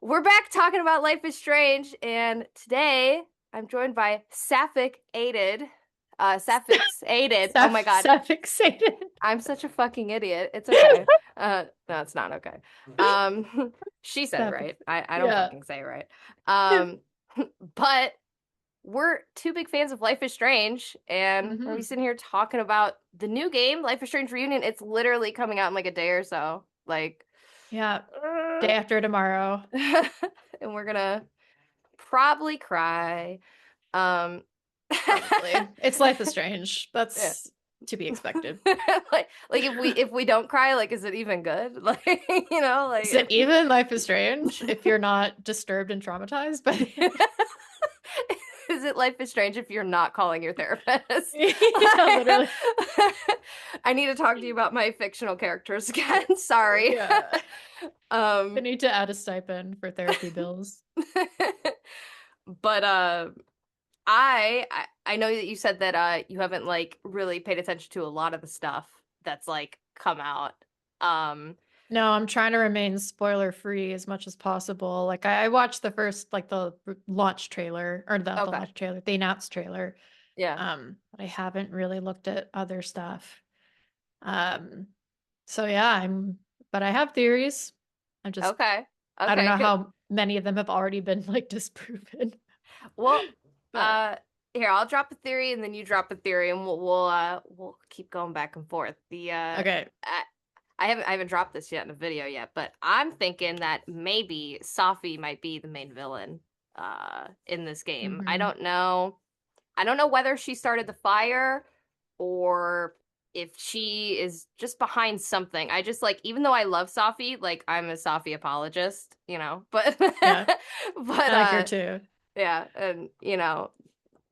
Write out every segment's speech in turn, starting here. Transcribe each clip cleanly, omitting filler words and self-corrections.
We're back talking about Life is Strange, and today I'm joined by Sapphic Aided. Sapphics Aided. Oh my God. Suffixated. I'm such a fucking idiot. It's okay. No, it's not okay. She said it Suffix. right. I don't Yeah. fucking say it right. Um, but we're two big fans of Life is Strange, and we're gonna be hmm sitting here talking about the new game, Life is Strange Reunion. It's literally coming out in like a day or so. Yeah. Day Uh, after tomorrow. and we're gonna probably cry. Um, Probably. It's Life is Strange. yeah. That's to be expected. Like if we don't cry, like is it even good? Like Is it even Life is Strange if you're not disturbed and traumatized by it? is it Life is Strange if you're not calling your therapist? Yeah, literally. I need to talk to you about my fictional characters again. Sorry. Yeah. I Um, need to add a stipend for therapy bills. but I know that you said that you haven't like really paid attention to a lot of the stuff that's like come out. Um, No, I'm trying to remain spoiler free as much as possible. Like I watched the first the launch trailer or the okay. launch trailer, the announced trailer. Yeah. But I haven't really looked at other stuff. Um, so yeah, but I have theories. I'm just, Okay. I don't Okay. know Good. how many of them have already been like disproven. Well, But here I'll drop a theory and then you drop a theory and we'll keep going back and forth. okay. I haven't dropped this yet in a video yet, but I'm thinking that maybe Safi might be the main villain in this game. I hmm don't know. I don't know whether she started the fire or if she is just behind something. I just like, even though I love Safi, like I'm a Safi apologist, but Yeah, but I like her too. yeah, and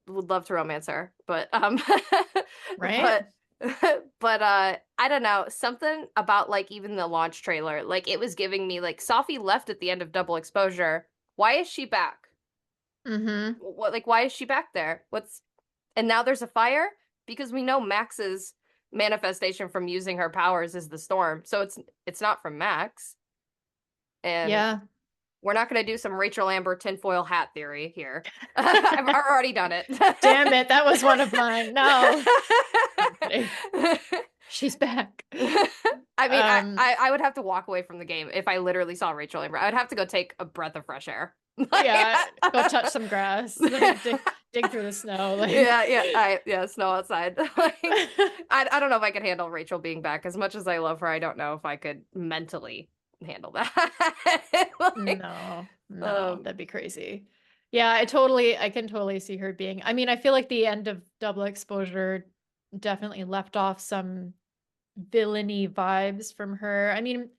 would love to romance her, but Right? but but I don't know, something about like even the launch trailer, like it was giving me like Safi left at the end of Double Exposure. Why is she back? hmm What, like, why is she back there? What's And now there's a fire because we know Max's manifestation from using her powers is the storm. So it's not from Max. And Yeah. we're not going to do some Rachel Amber tinfoil hat theory here. I've already done it. Damn it, that was one of mine. No. I'm kidding. She's back. I mean, Um, I would have to walk away from the game if I literally saw Rachel Amber. I would have to go take a breath of fresh air. Like, yeah, go touch some grass, like dig through the snow, like yeah, snow outside. Like, I don't know if I could handle Rachel being back. As much as I love her, I don't know if I could mentally handle that. Like, No, no, um, that'd be crazy. Yeah, I can totally see her being. I mean, I feel like the end of Double Exposure definitely left off some villainy vibes from her. I mean,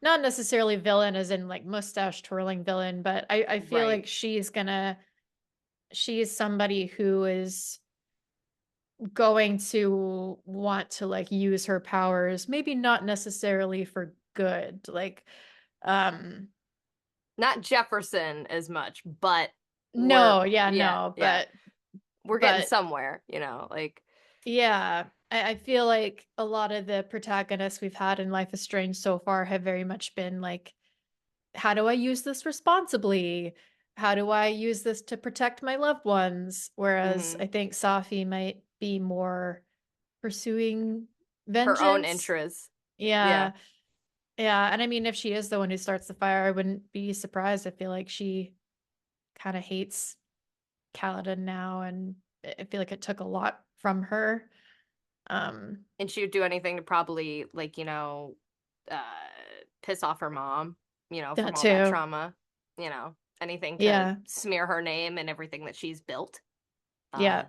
not necessarily villain as in like mustache twirling villain, but I feel right. like she's somebody who is going to want to like use her powers, maybe not necessarily for good. Um, Not Jefferson as much, but we're no, yeah, yeah, no, yeah. We're getting but somewhere, like yeah, I feel like a lot of the protagonists we've had in Life is Strange so far have very much been like, how do I use this responsibly? How do I use this to protect my loved ones? Whereas hmm I think Safi might be more pursuing her own vengeance. interests. Yeah. Yeah. Yeah. And I mean, if she is the one who starts the fire, I wouldn't be surprised. I feel like she kind of hates Kaladin now, and I feel like it took a lot from her. Um, And she would do anything to probably like, uh piss off her mom, that from all that too. trauma, anything to Yeah. smear her name and everything that she's built. Uh Yeah,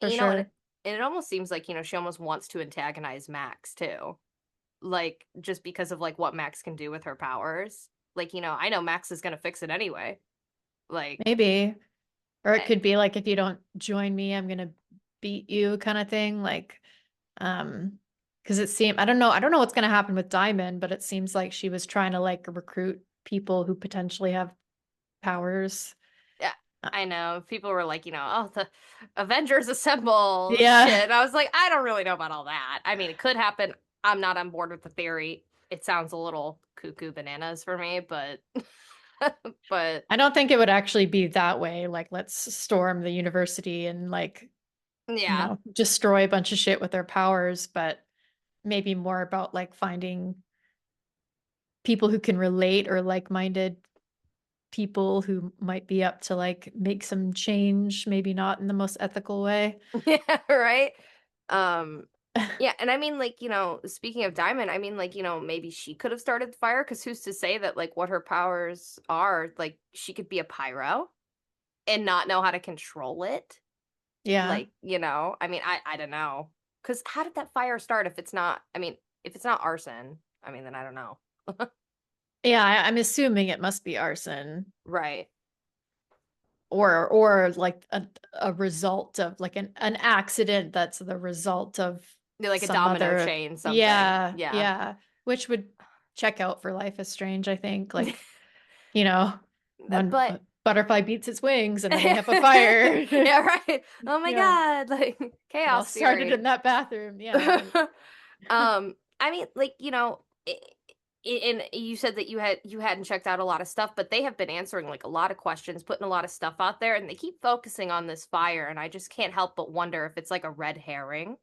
for and sure. it almost seems like, she almost wants to antagonize Max too. Like just because of like what Max can do with her powers. Like, I know Max is gonna fix it anyway. Like Maybe. Or it eh, could be like, if you don't join me, I'm gonna beat you kind of thing. Because I don't know what's gonna happen with Diamond, but it seems like she was trying to like recruit people who potentially have powers. yeah, Uh, I know. People were like, oh, the Avengers assemble yeah. shit. I was like, I don't really know about all that. I mean, it could happen. I'm not on board with the theory. It sounds a little cuckoo bananas for me, but But I don't think it would actually be that way. Like, let's storm the university and like, yeah. destroy a bunch of shit with their powers, but maybe more about like finding people who can relate or like-minded people who might be up to like make some change, maybe not in the most ethical way. Yeah, right. Um, yeah, and I mean, like, speaking of Diamond, I mean, like, maybe she could have started the fire, because who's to say that, like, what her powers are, like, she could be a pyro and not know how to control it. Yeah. Like, I mean, I don't know. Because how did that fire start if it's not, I mean, if it's not arson, I mean, then I don't know. Yeah, I'm assuming it must be arson Right. or like a result of like an accident that's the result of They're like a some domino other, chain, something. yeah, Yeah. yeah, which would check out for Life is Strange, I think. Like, you know, when But a butterfly beats its wings and then they have a fire. yeah, right. Oh my Yeah. God, like It all chaos started in theory. that bathroom. Yeah. I mean, like, and you said that you hadn't checked out a lot of stuff, but they have been answering like a lot of questions, putting a lot of stuff out there, and they keep focusing on this fire, and I just can't help but wonder if it's like a red herring.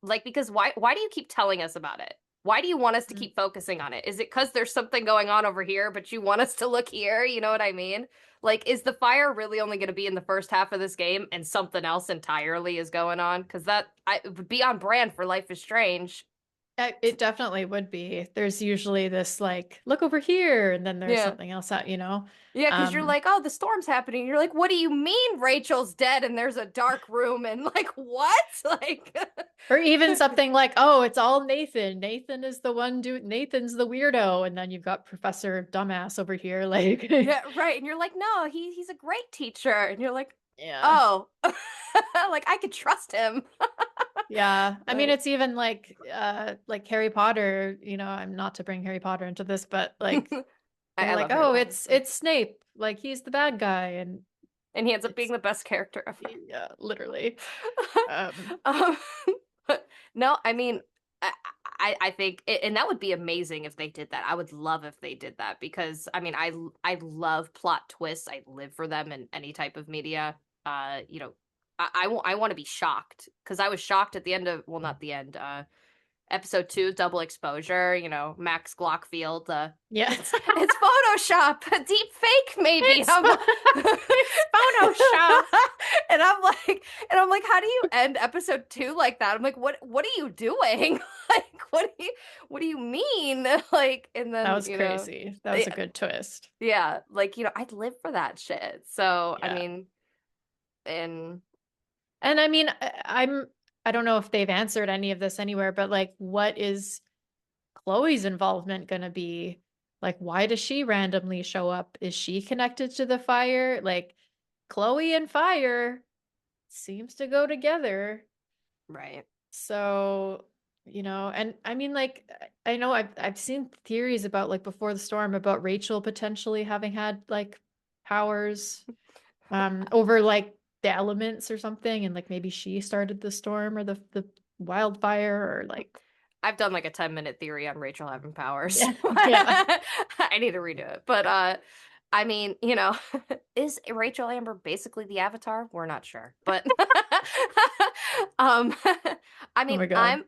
Like, because why do you keep telling us about it? Why do you want us to Mm. keep focusing on it? Is it because there's something going on over here, but you want us to look here? You know what I mean? Like, is the fire really only going to be in the first half of this game, and something else entirely is going on? Because it would be on brand for Life is Strange. It definitely would be. There's usually this like, look over here, and then there's Yeah. something else out. Yeah, because you're Um, like, oh, the storm's happening. You're like, what do you mean Rachel's dead and there's a dark room? And like, what? Like, or even something like, oh, it's all Nathan. Nathan is the one doing, Nathan's the weirdo, and then you've got Professor Dumbass over here, like, yeah, right. And you're like, no, he's a great teacher. And you're like, yeah. oh, like I could trust him. Yeah. I mean, Like, it's even like Harry Potter, I'm not to bring Harry Potter into this, but like they're I like, love Harry "Oh, Potter, it's Snape. Like he's the bad guy." And and he ends up being it's the best character ever. yeah, literally. Um um, no, I mean, I think, and that would be amazing if they did that. I would love if they did that, because I mean, I love plot twists. I live for them in any type of media. I want to be shocked, because I was shocked at the end of, well, not the end. Episode 2, double exposure. Max Glockfield. yeah. It's Photoshop, a deep fake, maybe. It's it's Photoshop. And I'm like, how do you end episode 2 like that? I'm like, what are you doing? Like, what do you mean? Like, and That then, was crazy. That was a yeah, good twist. yeah, like, I'd live for that shit. So, I Yeah. mean, and And I mean, I don't know if they've answered any of this anywhere, but like what is Chloe's involvement gonna be? Like, why does she randomly show up? Is she connected to the fire? Like, Chloe and fire seems to go together. right. So, and I mean, like, I know I've seen theories about like before the storm about Rachel potentially having had like powers over like the elements or something, and like maybe she started the storm or the wildfire or like I've done like a 10-minute theory on Rachel having powers. yeah, yeah. I need to redo it. But I mean, is Rachel Amber basically the Avatar? We're not sure. But um I Oh mean, my God.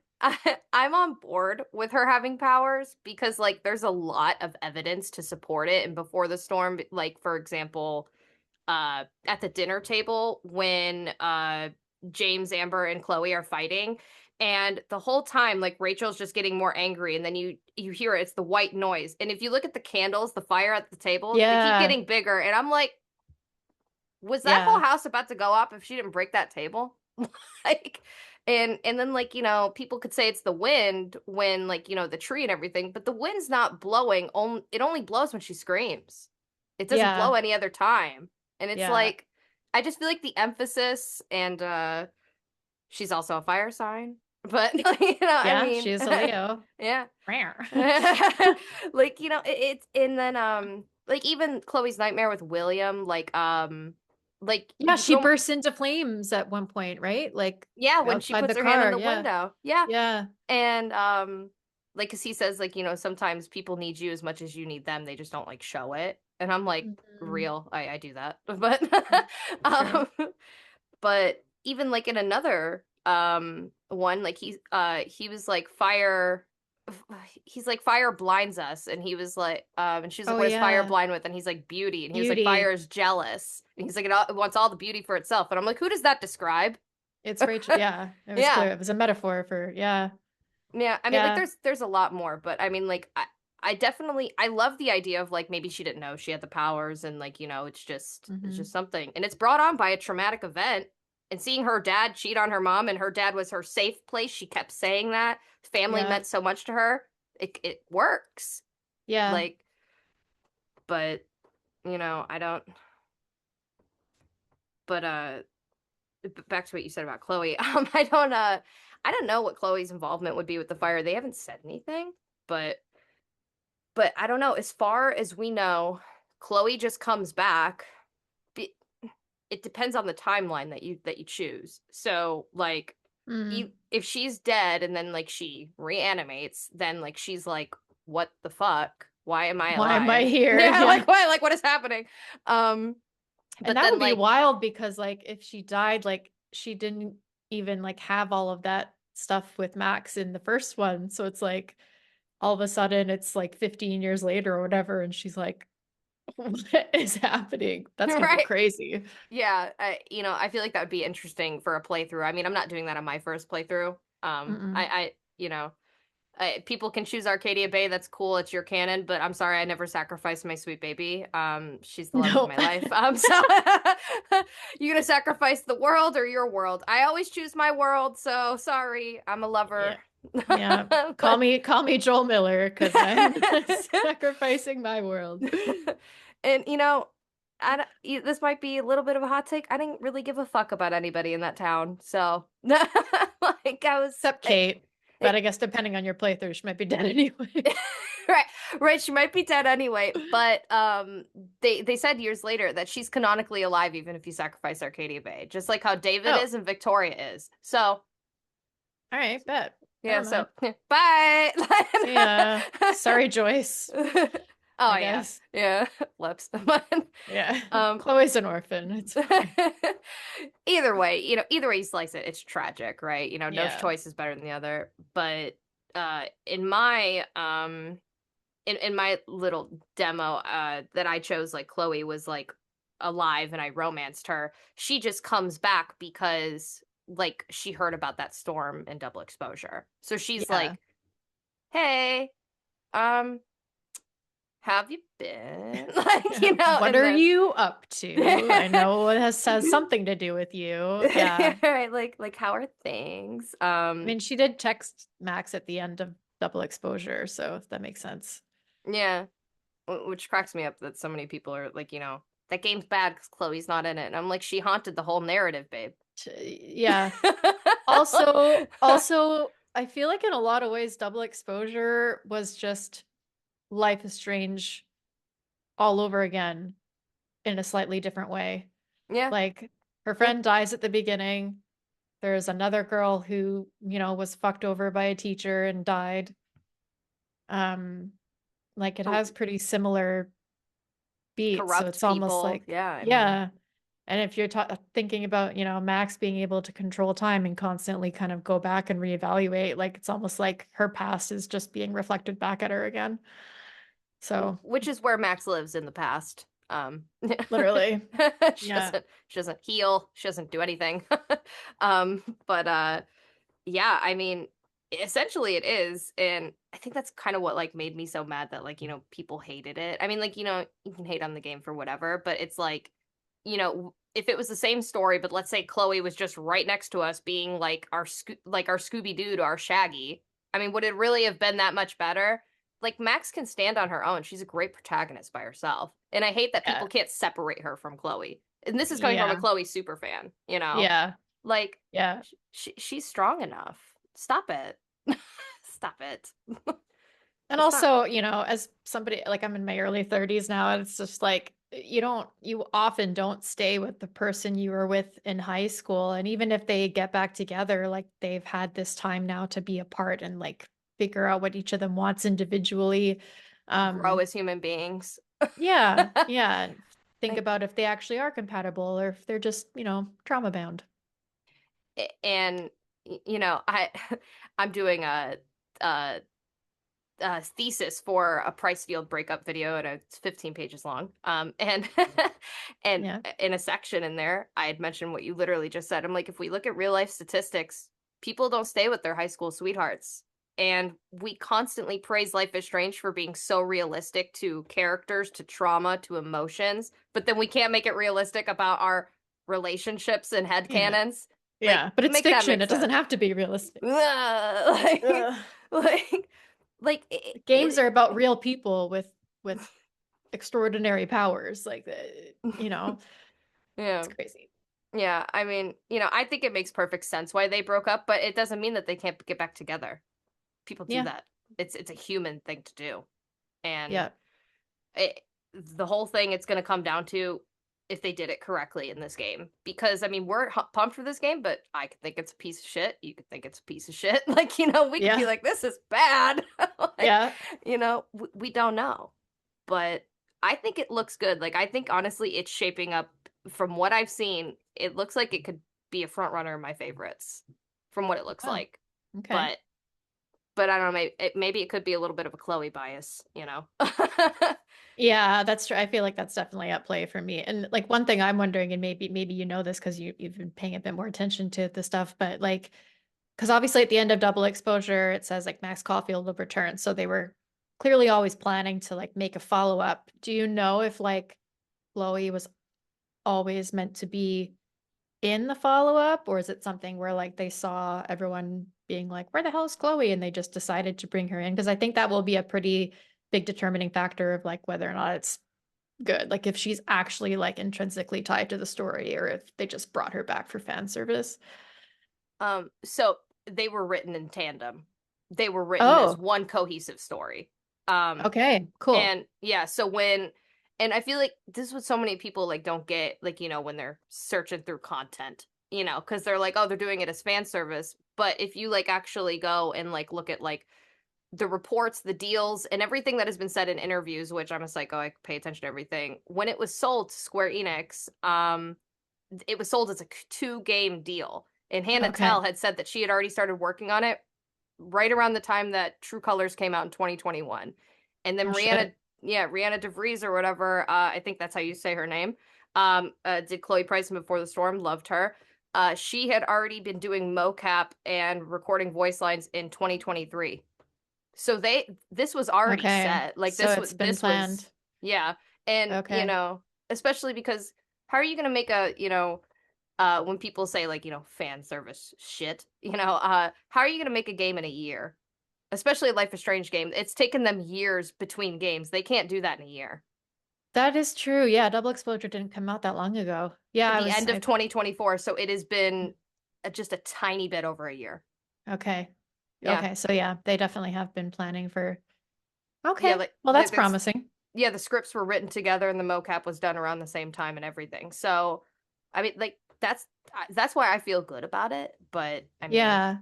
I'm on board with her having powers, because like there's a lot of evidence to support it. And before the storm, like for example, at the dinner table when James, Amber, and Chloe are fighting, and the whole time like Rachel's just getting more angry, and then you hear it's the white noise, and if you look at the candles, the fire at the table, they keep Yeah, getting bigger, and I'm like, was that whole yeah, house about to go up if she didn't break that table? Like, and then like, people could say it's the wind when like, the tree and everything, but the wind's not blowing, it only blows when she screams. It doesn't blow yeah, any other time. And it's yeah, like, I just feel like the emphasis, and she's also a fire sign, but I yeah. mean, She is a Leo. yeah. Rare. Like, it's, and then like even Chloe's nightmare with William, like Yeah, you she can, burst into flames at one point, right? Like yeah, when she outside puts the her hand in car. the Yeah, window. Yeah. yeah, And like, cuz he says like, sometimes people need you as much as you need them, they just don't like show it. And I'm like, Mhm. real, I do that. But Sure. um but even like in another one, like he was like fire he's like fire blinds us, and he was like and she was like, Oh what is fire yeah. blind with? And he's like, beauty. And he was like, fire Beauty. is jealous. And he's like, it wants all the beauty for itself. And I'm like, who does that describe? It's Rachel. Yeah, it was Yeah. clear. It was a metaphor for, yeah. Yeah, I mean, like Yeah. there's a lot more, but I mean, like I definitely I love the idea of like maybe she didn't know she had the powers, and like, it's Hmm. just something. And it's brought on by a traumatic event, and seeing her dad cheat on her mom, and her dad was her safe place. She kept saying that. Family Yeah. meant so much to her. It works. Yeah. Like, but I don't, but back to what you said about Chloe. I don't know what Chloe's involvement would be with the fire. They haven't said anything, but I don't know. As far as we know, Chloe just comes back. It depends on the timeline that you choose. So, like, Mm. if she's dead and then like she reanimates, then like she's like, "What the fuck? Why am I Why am I alive?" here? Yeah, Yeah. like what? Like what is happening? Um, And but that then would be like, wild because like if she died, like she didn't even like have all of that stuff with Max in the first one. So it's like all of a sudden it's like 15 years later or whatever, and she's like, what is happening? That's gonna be right? crazy. Yeah, I feel like that would be interesting for a playthrough. I mean, I'm not doing that on my first playthrough. Mm-mm. People can choose Arcadia Bay. That's cool. It's your canon, but I'm sorry, I never sacrificed my sweet baby. She's the love of No. my life. So you gonna sacrifice the world or your world? I always choose my world. So sorry, I'm a Yeah. lover. Yeah. But Call me Joel Miller because I'm sacrificing my world. and this might be a little bit of a hot take. I didn't really give a fuck about anybody in that town. So like I was Except Kate. But I guess depending on your playthrough, she might be dead anyway. right, right. She might be dead anyway, but they said years later that she's canonically alive even if you sacrifice Arcadia Bay, just like how David Oh, is and Victoria is. So all right, bet. yeah, Never so mind. bye. Yeah. Sorry, Joyce, Oh I yeah, guess. yeah, lips. Yeah. um, Chloe's an orphan. It's fine. either way you slice it, it's tragic, right? No Yeah. choice is better than the other. But in my in my little demo that I chose, like Chloe was like alive and I romanced her. She just comes back because like she heard about that storm and double exposure. So she's Yeah. like, "Hey, um, have you been?" Like, What and are then you up to? I know it has something to do with you. Yeah. right, like how are things? I mean, she did text Max at the end of Double Exposure, so that makes sense. Yeah, which cracks me up that so many people are like, that game's bad because Chloe's not in it. And I'm like, she haunted the whole narrative, babe. Yeah. Also, I feel like in a lot of ways, Double Exposure was just Life is Strange all over again in a slightly different way. Yeah, Like her yeah. friend dies at the beginning. There's another girl who, was fucked over by a teacher and died. Um, like it Cor- has pretty similar beats, so corrupt it's almost people. like, Yeah, I mean, yeah. And if you're thinking about, Max being able to control time and constantly kind of go back and reevaluate, like it's almost like her past is just being reflected back at her again. So, which is where Max lives in the past. literally, She yeah. doesn't heal. She doesn't do anything. But yeah, I mean, essentially it is, and I think that's kind of what like made me so mad that like people hated it. I mean, like you can hate on the game for whatever, but it's like if it was the same story, but let's say Chloe was just right next to us, being like our Scooby Doo to our Shaggy. I mean, would it really have been that much better? Like Max can stand on her own. She's a great protagonist by herself, and I hate that people Yeah. can't separate her from Chloe. And this is coming from a Yeah. Chloe super fan, Yeah. like Yeah. she's strong enough. Stop it. Stop it. And It's not also, as somebody like I'm in my early 30s now, and it's just like you often don't stay with the person you were with in high school. And even if they get back together, like they've had this time now to be apart and like figure out what each of them wants individually. grow Um, as human beings. Yeah, yeah. Think Like, about if they actually are compatible or if they're just, trauma bound. and you know, I'm doing a thesis for a Pricefield breakup video, and it's 15 pages long. And and Yeah. in a section in there, I had mentioned what you literally just said. I'm like, if we look at real life statistics, people don't stay with their high school sweethearts. And we constantly praise Life is Strange for being so realistic to characters, to trauma, to emotions, but then we can't make it realistic about our relationships and Yeah. headcanons. Like, Yeah. But it's make that fiction. make It doesn't sense. have to be realistic. Like, Ugh. like, like Games are about real people with extraordinary powers. Like yeah. it's crazy. Yeah, I mean, I think it makes perfect sense why they broke up, but it doesn't mean that they can't get back together. People do Yeah. that. It's a human thing to do. And Yeah. it, the whole thing it's going to come down to if they did it correctly in this game. Because I mean, we're pumped for this game, but I could think it's a piece of shit. You could think it's a piece of shit. Like, we could be Yeah. like, this is bad. Like, Yeah. we don't know. But I think it looks good. Like, I think honestly, it's shaping up from what I've seen. It looks like it could be a front runner in my favorites from what it looks Oh, like. okay. But I don't know. Maybe it could be a little bit of a Chloe bias. Yeah, that's true. I feel like that's definitely at play for me. And like one thing I'm wondering, and maybe you know this because you've been paying a bit more attention to the stuff, but like because obviously at the end of Double Exposure, it says like Max Caulfield will return. So they were clearly always planning to like make a follow-up. Do you know if like Chloe was always meant to be in the follow-up, or is it something where like they saw everyone being like, where the hell is Chloe? And they just decided to bring her in? Because I think that will be a pretty big determining factor of like whether or not it's good. Like if she's actually like intrinsically tied to the story or if they just brought her back for fan service. So they were written in tandem. They were written as Oh, one cohesive story. Um, okay, cool. and yeah, and I feel like this is what so many people like don't get, like, when they're searching through content, because they're like, oh, they're doing it as fan service. But if you like actually go and like look at like the reports, the deals, and everything that has been said in interviews, which I'm a psycho, I pay attention to everything. When it was sold to Square Enix, it was sold as a two-game deal. And Hannah Okay. Tell had said that she had already started working on it right around the time that True Colors came out in 2021. And then Oh shit. Rihanna DeVries or whatever, I think that's how you say her name, did Chloe Price Before the Storm, loved her. She had already been doing mocap and recording voice lines in 2023. So this was already Okay. set. Like So it's been this was planned. yeah. And Okay. especially because how are you going to make a, when people say like, fan service shit, how are you going to make a game in a year? Especially a Life is Strange game. It's taken them years between games. They can't do that in a year. That is true. Yeah, Double Exposure didn't come out that long ago. Yeah, The end of 2024, so it has been just a tiny bit over a year. okay. Yeah. Okay, so yeah, they definitely have been planning for. Yeah, Okay. like Well, that's that's promising. yeah, the scripts were written together and the mocap was done around the same time and everything. So, I mean, like that's why I feel good about it. But I mean, Yeah,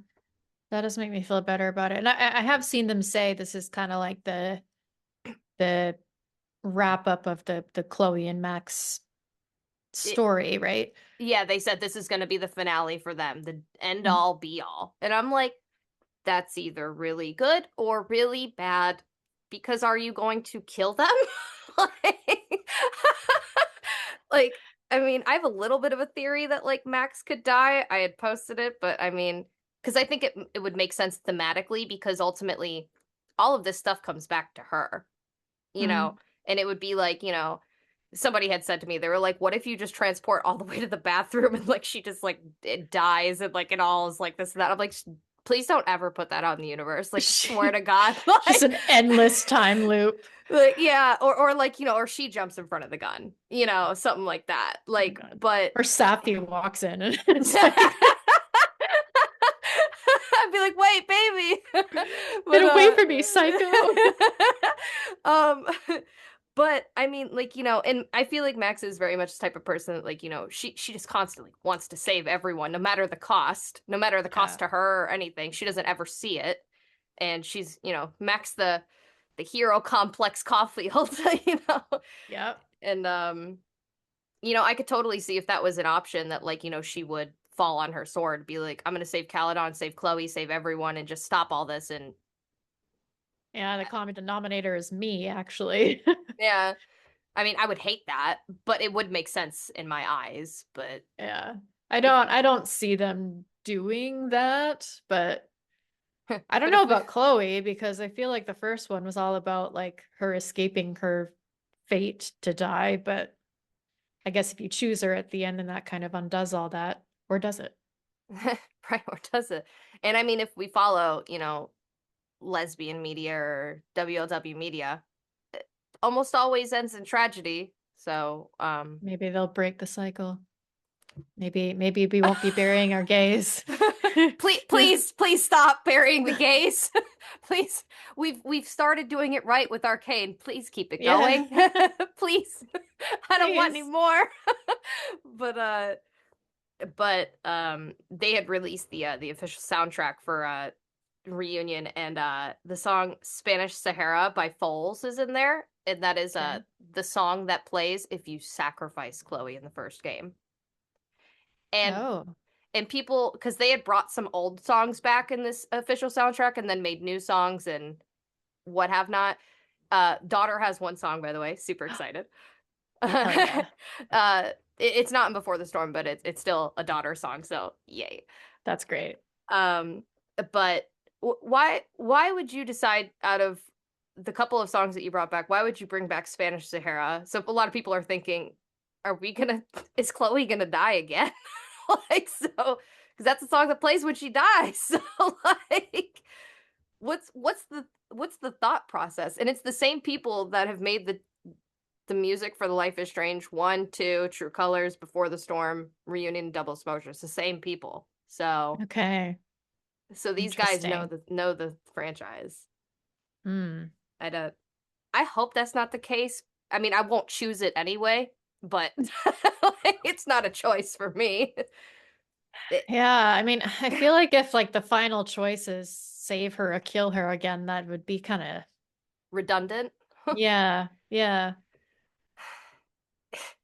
that does make me feel better about it. And I have seen them say this is kind of like the wrap up of the Chloe and Max it, story, right? yeah, they said this is going to be the finale for them, the end Mm. all be all. And I'm like, that's either really good or really bad. Because are you going to kill them? like, like, I mean, I have a little bit of a theory that like Max could die. I had posted it, but I mean, because I think it would make sense thematically because ultimately all of this stuff comes back to her, you know, Mm. and it would be like, somebody had said to me, they were like, what if you just transport all the way to the bathroom and like she just like it dies and like it all is like this and that. I'm like, please don't ever put that out in the universe. Like, swear to God. Just an endless time loop. Like, yeah, or like, or she jumps in front of the gun, something like that. Oh Like, God. but Or Safi walks in and it's like, I'd be like, wait, baby. get But away from me, psycho. um but I mean, like, and I feel like Max is very much the type of person that, like, she just constantly wants to save everyone, no matter the cost, no matter the Yeah. cost to her or anything. She doesn't ever see it. And she's, Max the hero complex Caulfield, you know. Yep. And I could totally see if that was an option that like, she would fall on her sword, be like, I'm gonna save Caledon, save Chloe, save everyone, and just stop all this. And Yeah, the common denominator is me, actually. yeah, I mean, I would hate that, but it would make sense in my eyes. But Yeah. I if don't I don't see them doing that, but I don't but know if we about Chloe because I feel like the first one was all about like her escaping her fate to die, but I guess if you choose her at the end, then that kind of undoes all that. Or does it? right, or does it? And I mean, if we follow, lesbian media or WLW media, it almost always ends in tragedy. So, Maybe they'll break the cycle. Maybe we won't be burying our gays. please stop burying the gays. Please, we've started doing it right with Arcane. Please keep it Yeah. going. Please, I don't want any Please. more. but they had released the official soundtrack for Reunion, and the song Spanish Sahara by Foles is in there, and that is Okay. the song that plays if you sacrifice Chloe in the first game. And Oh, people, because they had brought some old songs back in this official soundtrack and then made new songs and what have not. Daughter has one song, by the way. Super excited. hell yeah. It's not in Before the Storm, but it's still a Daughter song, so yay. That's great. Um, but why would you decide, out of the couple of songs that you brought back, why would you bring back Spanish Sahara? So a lot of people are thinking, is Chloe gonna die again? Like, so, because that's the song that plays when she dies. So like, what's the thought process? And it's the same people that have made the music for the Life is Strange 1, 2, True Colors, Before the Storm, Reunion, Double Exposure. It's the same people. Okay. So these guys know Interesting. the franchise. Hmm. I don't. I hope that's not the case. I mean, I won't choose it anyway, but it's not a choice for me. It, Yeah, I mean, I feel like if like the final choice is save her or kill her again, that would be kind of redundant. yeah, yeah.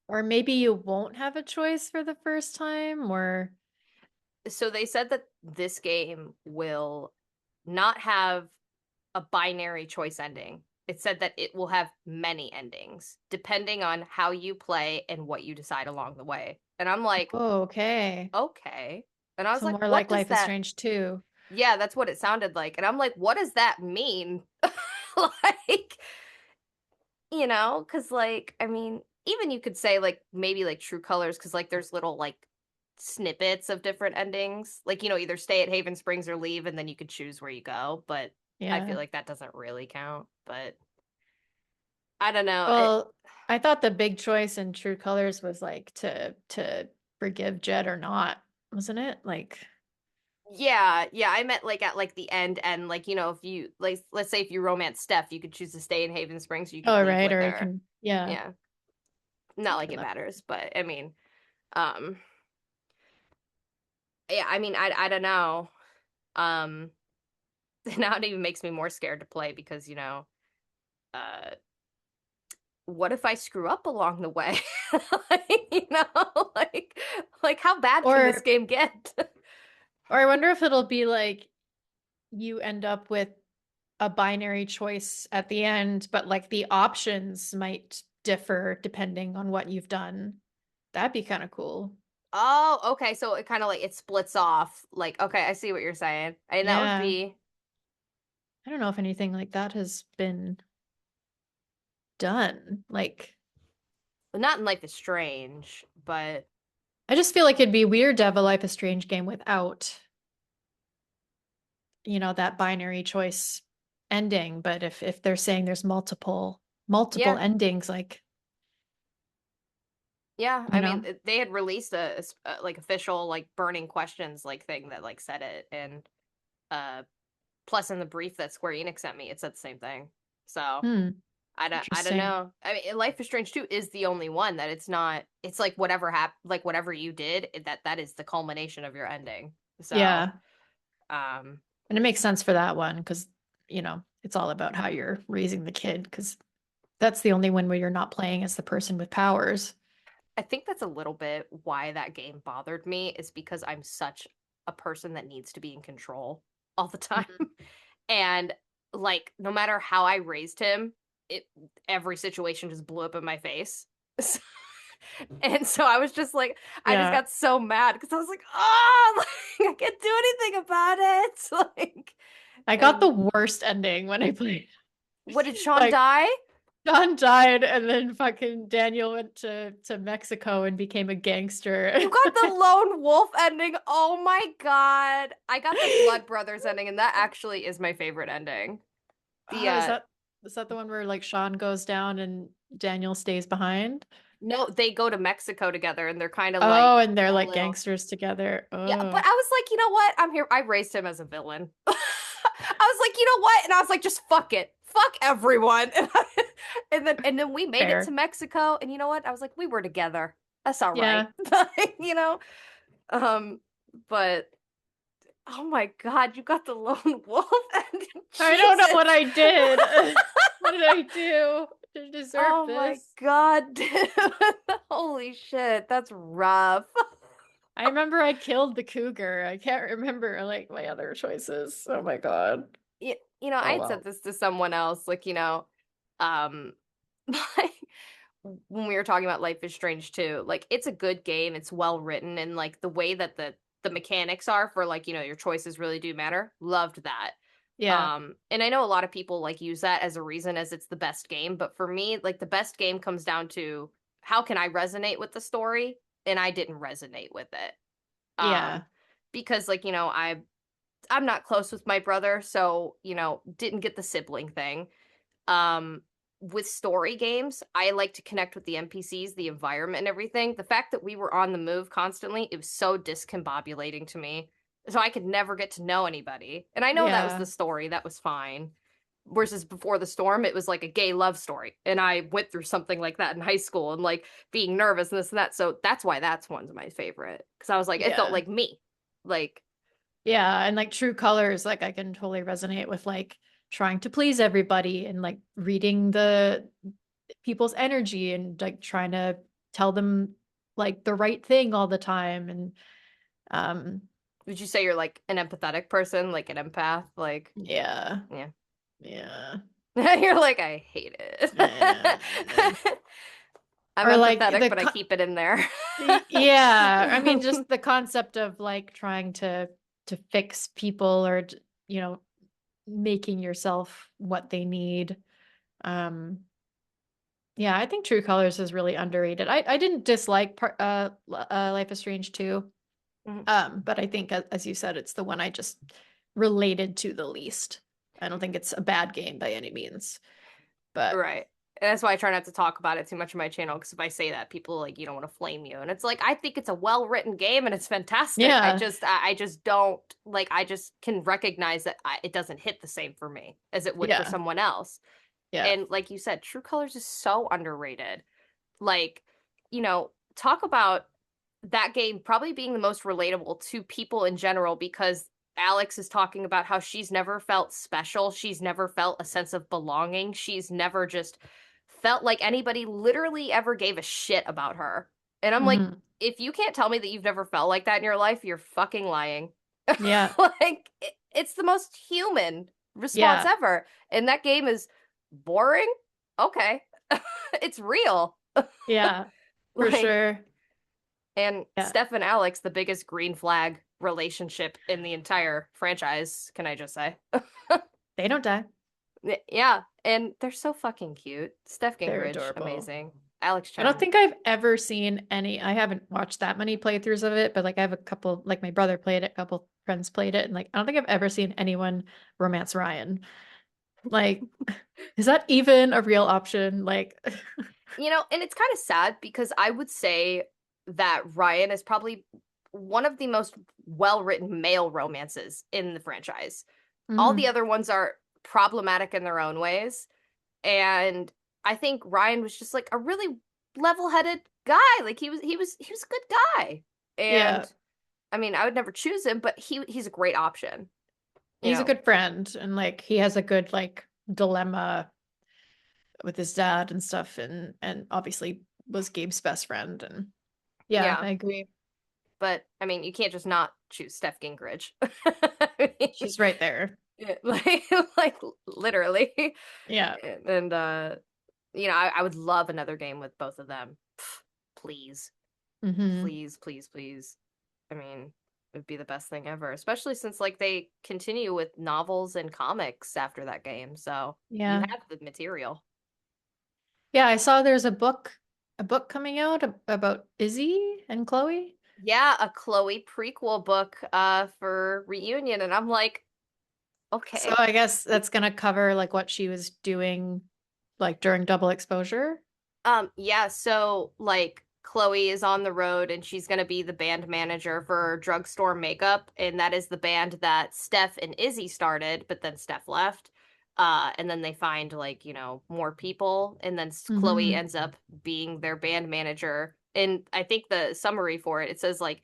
Or maybe you won't have a choice for the first time, or So they said that this game will not have a binary choice ending. It said that it will have many endings depending on how you play and what you decide along the way. And I'm like, oh, okay. okay. And I was So like, more what like does Life is that? Strange too. Yeah, that's what it sounded like. And I'm like, what does that mean? Like, because like, I mean, even you could say like maybe like True Colors, because like there's little like snippets of different endings. Like, either stay at Haven Springs or leave, and then you could choose where you go. But I feel Yeah. like that doesn't really count. But I don't know. Well, I thought the big choice in True Colors was like to forgive Jed or not, wasn't it? Like, Yeah, yeah, I meant like at like the end, and like, if you like, let's say if you romance Steph, you could choose to stay in Haven Springs, you could oh, leave right, with or I her. can, yeah, Yeah. Not like okay, it that matters, but I mean, um yeah, I mean, I don't know. Um now it even makes me more scared to play because, uh what if I screw up along the way? Like, like how bad can this or game get? I wonder if it'll be like you end up with a binary choice at the end, but like the options might differ depending on what you've done. That'd be kind of cool. Oh, okay, so it kind of like it splits off. Like, okay, I see what you're saying. And that would Yeah. be I don't know if anything like that has been done. Like, well, not in Life is Strange, but I just feel like it'd be weird to have a Life is Strange game without, that binary choice ending. But if they're saying there's multiple yeah. endings, like, Yeah, you I mean, know, they had released a like official like burning questions like thing that like said it, and uh plus in the brief that Square Enix sent me, it said the same thing. So hmm, I don't interesting. know. I mean, Life is Strange 2 is the only one that it's not. It's like whatever you did, that is the culmination of your ending. So Yeah. um And it makes sense for that one because, it's all about how you're raising the kid, because that's the only one where you're not playing as the person with powers. I think that's a little bit why that game bothered me is because I'm such a person that needs to be in control all the time. Mhm. And like no matter how I raised him, it every situation just blew up in my face. And so I was just like I just Yeah. got so mad because I was like, "Oh, like, I can't do anything about it." Like I got the and worst ending when I played. what did Sean Like, die? John died, and then fucking Daniel went to Mexico and became a gangster. You got the lone wolf ending. Oh my God. I got the Blood Brothers ending, and that actually is my favorite ending. The Oh, is that the one where like Sean goes down and Daniel stays behind? no, they go to Mexico together and they're kind of like Oh, and they're all like little. gangsters together. Yeah, but Oh, I was like, you know what? I'm here. I raised him as a villain. I was like, you know what? And I was like, just fuck it. Fuck everyone. And then we made it to fair. Mexico, and you know what? I was like, we were together. That's all right. Yeah. You know? Um, but oh my God, you got the lone wolf ending. I don't know what Jesus. I did. What did I do to deserve Oh my this? God, dude. Holy shit, that's rough. I remember I killed the cougar. I can't remember like my other choices. Oh my God. I Oh had said well. this to someone else, like, um, like when we were talking about Life is Strange too, like it's a good game, it's well written, and like the way that the mechanics are for like, your choices really do matter. Loved that. Yeah. And I know a lot of people like use that as a reason as it's the best game, but for me, like the best game comes down to how can I resonate with the story, and I didn't resonate with it. Yeah. Because like, I'm not close with my brother, so, didn't get the sibling thing. Um, with story games, I like to connect with the NPCs, the environment, and everything. The fact that we were on the move constantly, it was so discombobulating to me. So I could never get to know anybody. And I know that was the Yeah. story, that was fine. Versus Before the Storm, it was like a gay love story. And I went through something like that in high school and like being nervous and this and that. So that's why that's one's my favorite. Because I was like, it felt Yeah. like me. Like, Yeah. And like True Colors, like I can totally resonate with like trying to please everybody and like reading the people's energy and like trying to tell them like the right thing all the time. And um would you say you're like an empathetic person, like an empath? Like, yeah. yeah. Yeah. You're like, I hate it. Yeah. I'm Or like empathetic, but I keep it in there. yeah, I mean just the concept of like trying to fix people or you know making yourself what they need. Um yeah, I think True Colors is really underrated. I didn't dislike Life is Strange too. Mhm. But I think as you said it's the one I just related to the least. I don't think it's a bad game by any means. But Right. And that's why I try not to talk about it too much on my channel, because if I say that, people like you don't want to flame you. And it's like I think it's a well-written game and it's fantastic. yeah, I just don't like I just can recognize that it doesn't hit the same for me as it would for yeah, someone else. yeah. And like you said, True Colors is so underrated. Like, talk about that game probably being the most relatable to people in general because Alex is talking about how she's never felt special. She's never felt a sense of belonging. She's never just felt like anybody literally ever gave a shit about her. And I'm like, Hmm. if you can't tell me that you've never felt like that in your life, you're fucking lying. Yeah, Like, it's the most human response yeah, ever. And that game is boring. Okay. It's real. yeah, for Like, sure. and Yeah. Steph and Alex, the biggest green flag relationship in the entire franchise, can I just say? They don't die. Yeah, and they're so fucking cute. Steph They're Gingrich, adorable. amazing. Alex I don't Chen. think I've ever seen any. I haven't watched that many playthroughs of it, but like I have a couple, like my brother played it, a couple friends played it, and like I don't think I've ever seen anyone romance Ryan. Like, is that even a real option? Like, And it's kind of sad because I would say that Ryan is probably one of the most well-written male romances in the franchise. All the mhm. other ones are problematic in their own ways. And I think Ryan was just like a really level-headed guy. Like he was a good guy. Yeah, And I mean, I would never choose him, but he's a great option, you he's a know. good friend, and like he has a good like dilemma with his dad and stuff, and obviously was Gabe's best friend. And yeah, Yeah, I agree. but I mean, you can't just not choose Steph Gingrich. I mean, She's right there. like, like literally. Yeah. And I would love another game with both of them. Please, Hmm. please, please, please. I mean, it would be the best thing ever, especially since like they continue with novels and comics after that game. So you Yeah. have the material. Yeah, I saw there's a book coming out about Izzy and Chloe. Yeah, a Chloe prequel book for Reunion, and I'm like, So okay. I guess that's gonna cover like what she was doing like during double exposure. Yeah, so like Chloe is on the road and she's gonna be the band manager for Drugstore Makeup, and that is the band that Steph and Izzy started, but then Steph left. And then they find like, more people, and then Chloe Hmm. ends up being their band manager. And I think the summary for it says like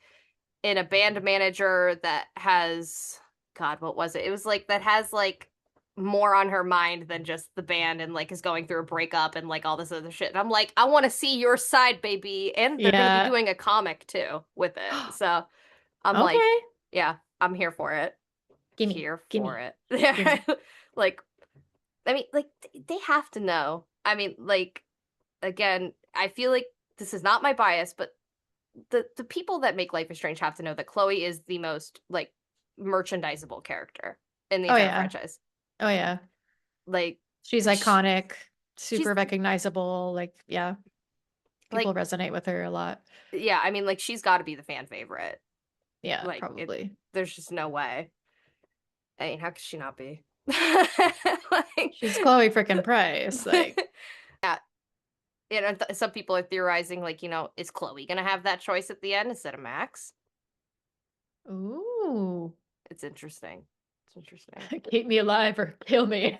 in a band manager that has God, what was it? It was like that has like more on her mind than just the band and like is going through a breakup and like all this other shit. And I'm like, I want to see your side, baby. And they're gonna be Yeah. doing a comic too with it. So I'm like, Okay. yeah, I'm here for it. Gimme, Here for gimme, it. gimme. Like, I mean, like they have to know. I mean, like again, I feel like this is not my bias, but the people that make Life is Strange have to know that Chloe is the most like merchandisable character in the Oh entire yeah. franchise. Oh yeah. Like She's sh iconic, she's super recognizable. Like, yeah, like people resonate with her a lot. yeah, I mean like she's got to be the fan favorite. Yeah, Like probably. there's just no way. I mean, how could she not be? Like She's Chloe freaking Price. Like, yeah, some people are theorizing like, is Chloe gonna have that choice at the end instead of Max? ooh, It's interesting. It's interesting. keep me alive or kill me.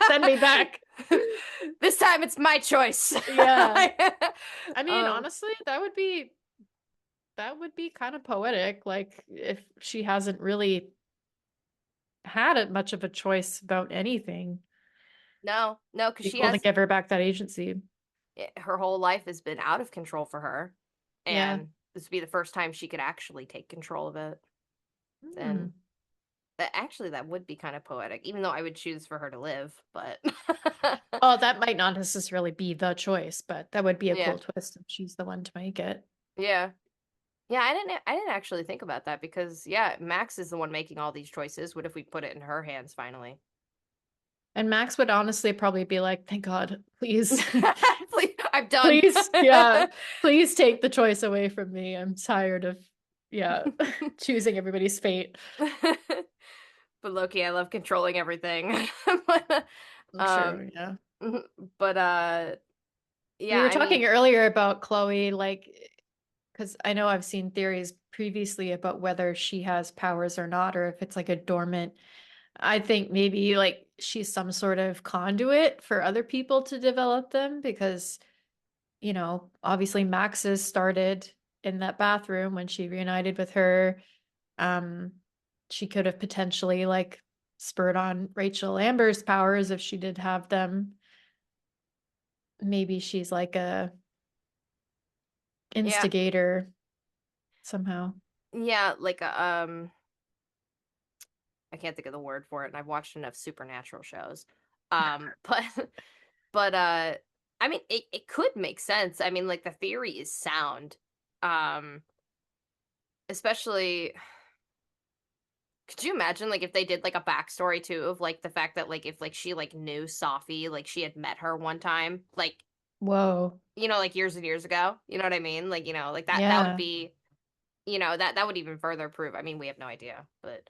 Send me back. This time it's my choice. Yeah. I mean, um, honestly, that would be kind of poetic. Like, if she hasn't really had much of a choice about anything, no, because she people to has give her back that agency. her whole life has been out of control for her, Yeah. and this would be the first time she could actually take control of it. And Hmm. actually, that would be kind of poetic, even though I would choose for her to live. But Oh, that might not necessarily be the choice, but that would be a yeah, cool twist if she's the one to make it. yeah, yeah. I didn't actually think about that because yeah, Max is the one making all these choices. What if we put it in her hands finally? And Max would honestly probably be like, thank God, please, Please, I'm done. please, yeah, please take the choice away from me. I'm tired of, yeah, choosing everybody's fate. But Loki, I love controlling everything. um, True, yeah. but We yeah, were I mean, talking earlier about Chloe, like, because I know I've seen theories previously about whether she has powers or not, or if it's like a dormant. I think maybe like she's some sort of conduit for other people to develop them because, obviously Max's started in that bathroom when she reunited with her. Um, she could have potentially like spurred on Rachel Amber's powers if she did have them. Maybe she's like a yeah, instigator somehow. yeah, like I can't think of the word for it, and I've watched enough supernatural shows. But but I mean, it could make sense. I mean, like the theory is sound. Um, especially could you imagine like if they did like a backstory too of like the fact that like if like she like knew Safi, like she had met her one time, like Whoa. like years and years ago. You know what I mean? Like, like that would Yeah. be, that would even further prove. I mean, we have no idea, but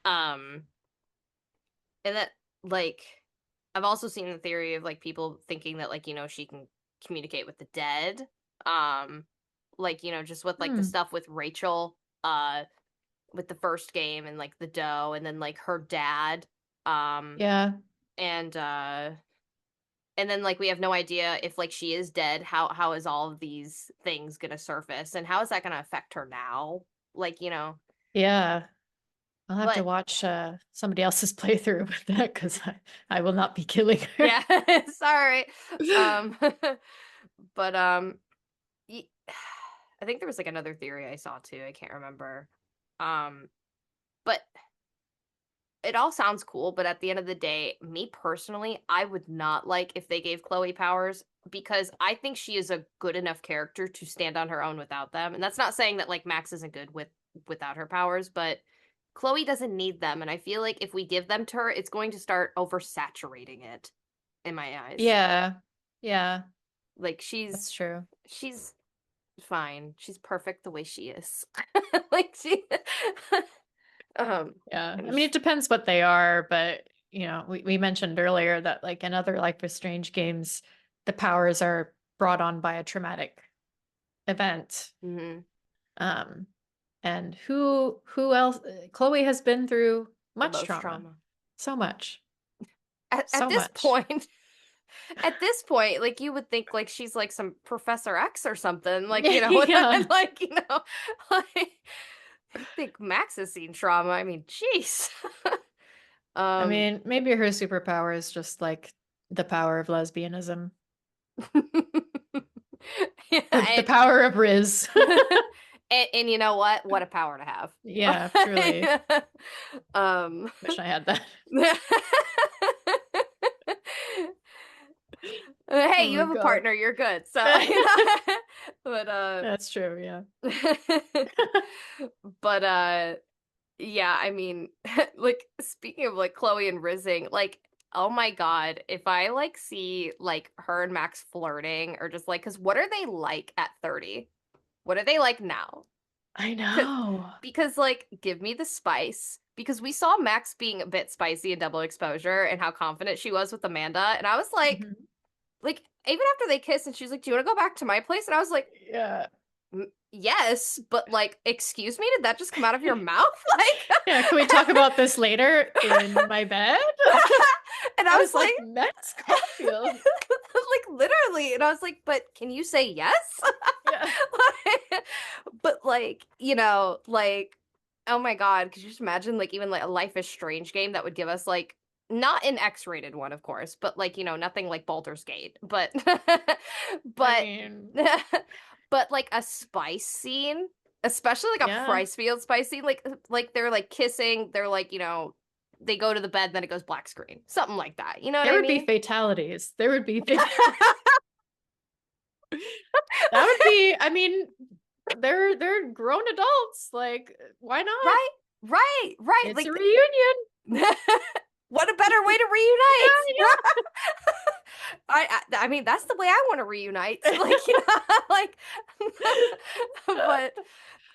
um and that like I've also seen the theory of like people thinking that like, she can communicate with the dead. Um like, just with like the Hmm. stuff with Rachel, uh with the first game and like the doe and then like her dad. Um Yeah. and then like we have no idea if like she is dead, how is all of these things gonna surface and how is that gonna affect her now? Like, Yeah. I'll have to But watch somebody else's playthrough with that because I will not be killing her. yeah, sorry. Um, but y- I think there was like another theory I saw too. I can't remember. But it all sounds cool, but at the end of the day, me personally, I would not like if they gave Chloe powers because I think she is a good enough character to stand on her own without them. And that's not saying that like Max isn't good without her powers, but Chloe doesn't need them, and I feel like if we give them to her, it's going to start oversaturating it in my eyes. Yeah. Yeah, Like that's true. she's fine. She's perfect the way she is. Like she Yeah. I'm I mean, it just depends what they are, but we mentioned earlier that like in other Life is Strange games, the powers are brought on by a traumatic event. mhm. Um, and who else? Chloe has been through The much most trauma. trauma. So much. At So this much. point, at this point, like you would think like she's like some Professor X or something, like Yeah. like like I think Max has seen trauma. I mean, jeez. I um, mean, maybe her superpower is just like the power of lesbianism. yeah, The power of Riz. and you know what? What a power to have. Yeah, truly. um, Wish I had that. hey, you Oh have a God. partner. You're good. So, but That's true, yeah. but yeah, I mean, like speaking of like Chloe and Rizzing, like oh my God, if I like see like her and Max flirting or just like, because what are they like at 30? What are they like now? I Because know. because like give me the spice. Because we saw Max being a bit spicy in Double Exposure and how confident she was with Amanda, and I was Mhm. like even after they kissed and she's like, "Do you want to go back to my place?" And I was like, Yeah. Yes, but like, excuse me, did that just come out of your mouth? Like, Yeah, can we talk about this later in my bed? and I I was was like, like, Max Caulfield. like literally, and I was like, but can you say yes? Yeah. Like, but like, like, oh my God, could you just imagine like even like a Life is Strange game that would give us like not an X-rated one, of course, but like, nothing like Baldur's Gate, but I but mean, but like a spice scene, especially like a yeah. Pricefield spice scene, like they're like kissing, they're like, they go to the bed, then it goes black screen. Something like that. You know what There I would be mean? fatalities. There would be fatalities. That would be, I mean, they're grown adults. Like, why not? Right, right, right. It's a Like reunion. what a better way to reunite. Yeah, I mean that's the way I want to reunite. Like, like but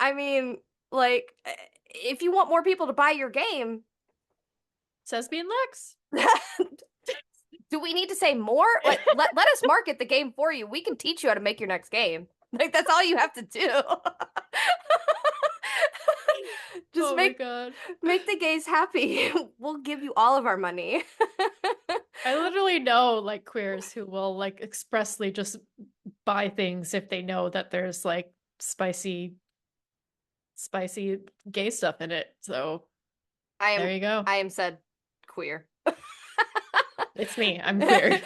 I mean like if you want more people to buy your game, Says being Lex. do we need to say more? Like let us market the game for you. We can teach you how to make your next game. Like that's all you have to do. Just Oh my God. make the gays happy. We'll give you all of our money. I literally know like queers who will like expressly just buy things if they know that there's like spicy gay stuff in it. So I am there you go. I am said queer. It's me. I'm queer.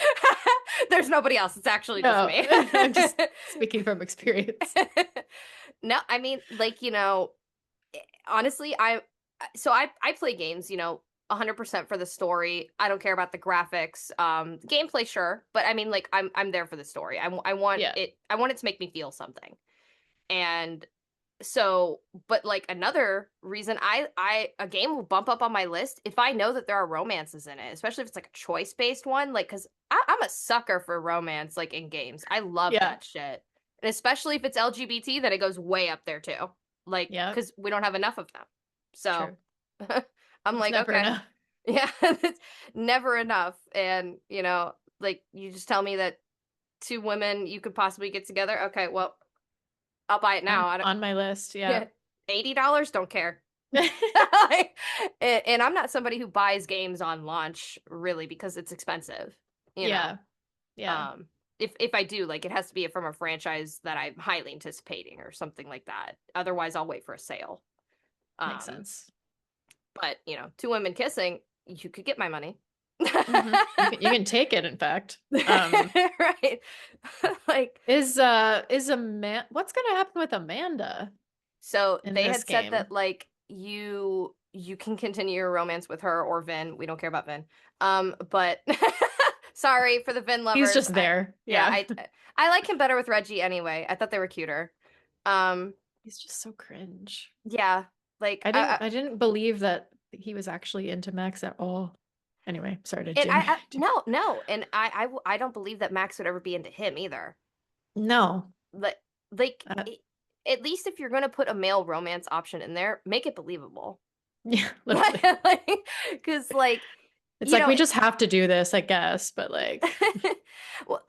There's nobody else. It's actually just No, me. I'm just speaking from experience. No, I mean, like, honestly, I play games, 100% for the story. I don't care about the graphics. Gameplay, sure, but I mean, like, I'm there for the story. I want Yeah. it to make me feel something. And so, but like another reason a game will bump up on my list if I know that there are romances in it, especially if it's like a choice based one. Like, because I'm a sucker for romance, like in games. I love Yeah. that shit, and especially if it's LGBT, then it goes way up there too. Like, Yeah. because we don't have enough of them. So True. I'm It's like, never okay, enough. yeah, it's never enough. And like you just tell me that two women you could possibly get together. Okay, well, I'll buy it now. I don't, On my list. Yeah. yeah, $80, don't care. Like, and I'm not somebody who buys games on launch really because it's expensive, you know. Yeah. Yeah. Um, if I do, like, it has to be from a franchise that I'm highly anticipating or something like that. Otherwise, I'll wait for a sale. Makes Um, sense. But, two women kissing, you could get my money. You can take it, in fact. Right. Like, Is a man what's gonna happen with Amanda so in they this had said that game? like you can continue your romance with her or Vin. We don't care about Vin. But sorry for the Vin He's lovers. just there. Yeah, Yeah. I like him better with Reggie anyway. I thought they were cuter. Um, He's just so cringe. yeah, like I didn't believe that he was actually into Max at all. Anyway, sorry to and jam. no, and I don't believe that Max would ever be into him either. No. Like like Uh, at least if you're gonna put a male romance option in there, make it believable. yeah, literally. Because like It's you like know we just have to do this, I guess, but like well,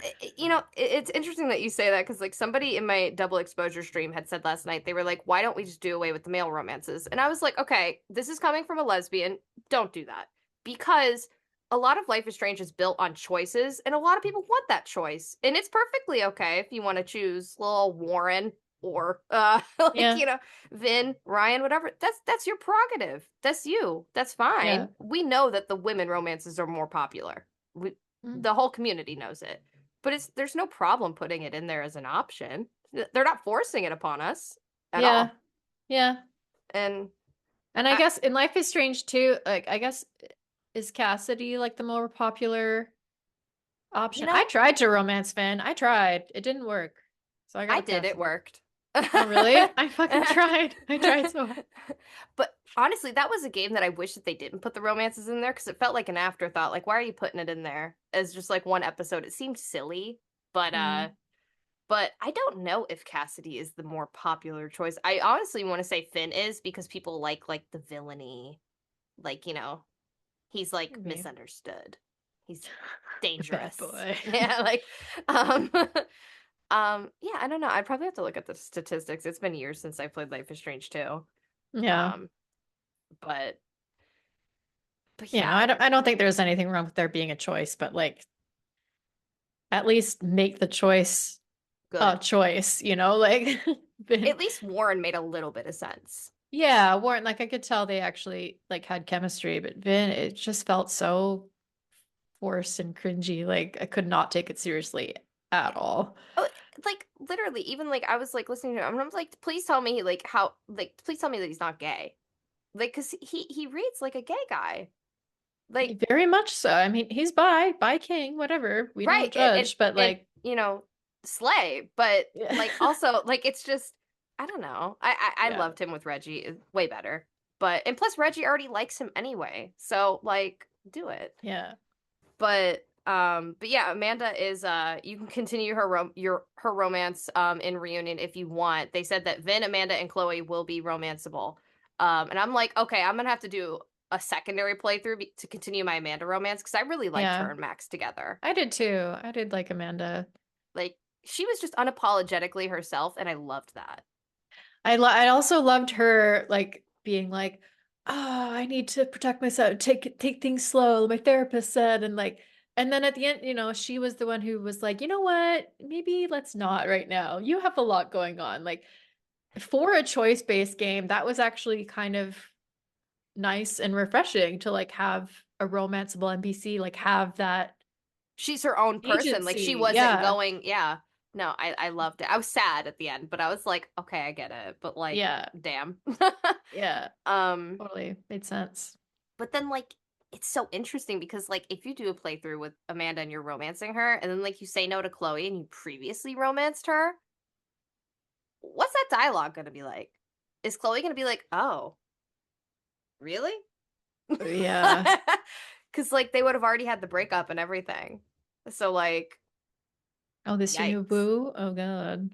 it's interesting that you say that because like somebody in my double exposure stream had said last night, they were like, why don't we just do away with the male romances? And I was like, okay, this is coming from a lesbian. Don't do that. Because a lot of Life is Strange is built on choices, and a lot of people want that choice. And it's perfectly okay if you want to choose little Warren or like, yeah, Vin, Ryan, whatever. That's your prerogative. That's you. That's yeah. fine. We know that the women romances are more popular. Mm. The whole community knows it. But there's no problem putting it in there as an option. They're not forcing it upon us at Yeah. all. Yeah. And And I I, guess in Life is Strange too, like I guess is Cassidy like the more popular you option? I know, tried to romance Finn. I tried. It didn't work. So I got I with did. It Cassidy. worked. Oh, really? I fucking tried. I tried so hard. But honestly, that was a game that I wish that they didn't put the romances in there because it felt like an afterthought. Like, why are you putting it in there as just like one episode? It seemed silly, but Mm. I don't know if Cassidy is the more popular choice. I honestly want to say Finn is because people like the villainy, like he's like Maybe. misunderstood. He's The bad dangerous. boy. Yeah, like um yeah, I don't know. I'd probably have to look at the statistics. It's been years since I played Life is Strange too. Yeah. Um but Yeah, yeah, I don't think there's anything wrong with there being a choice, but like at least make the choice a good. choice, like Vin. At least Warren made a little bit of sense. Yeah, Warren, like I could tell they actually like had chemistry, but Vin, it just felt so forced and cringy. Like I could not take it seriously at all. Oh, like literally, even like I was like listening to him and I was like, please tell me like how like please tell me that he's not gay. Like, cause he reads like a gay guy. Like, Very much so. I mean, he's bi king, whatever. We right, don't judge, but and like, slay. But yeah. like also like it's just I don't know. I Yeah. loved him with Reggie way better. And plus Reggie already likes him anyway. So like do it. Yeah. But yeah, Amanda is you can continue her romance in Reunion if you want. They said that Vin, Amanda, and Chloe will be romanceable. And I'm like, okay, I'm gonna have to do a secondary playthrough to continue my Amanda romance because I really liked her Yeah. and Max together. I did too. I did like Amanda. Like she was just unapologetically herself, and I loved that. I also loved her like being like, "Oh, I need to protect myself. Take things slow." My therapist said, and like, and then at the end, she was the one who was like, "You know what? Maybe let's not right now. You have a lot going on." Like for a choice-based game, that was actually kind of nice and refreshing to like have a romanceable NPC like have that She's her own person. Like she agency. wasn't Yeah. going, yeah. No, I loved it. I was sad at the end, but I was like, okay, I get it. But like, Yeah. damn. Yeah. um Totally. Made sense. But then like it's so interesting because like if you do a playthrough with Amanda and you're romancing her, and then like you say no to Chloe and you previously romanced her, what's that dialogue gonna be like? Is Chloe gonna be like, oh, really? Yeah. Because like they would have already had the breakup and everything. So like, Oh, this your new yikes. boo? Oh God.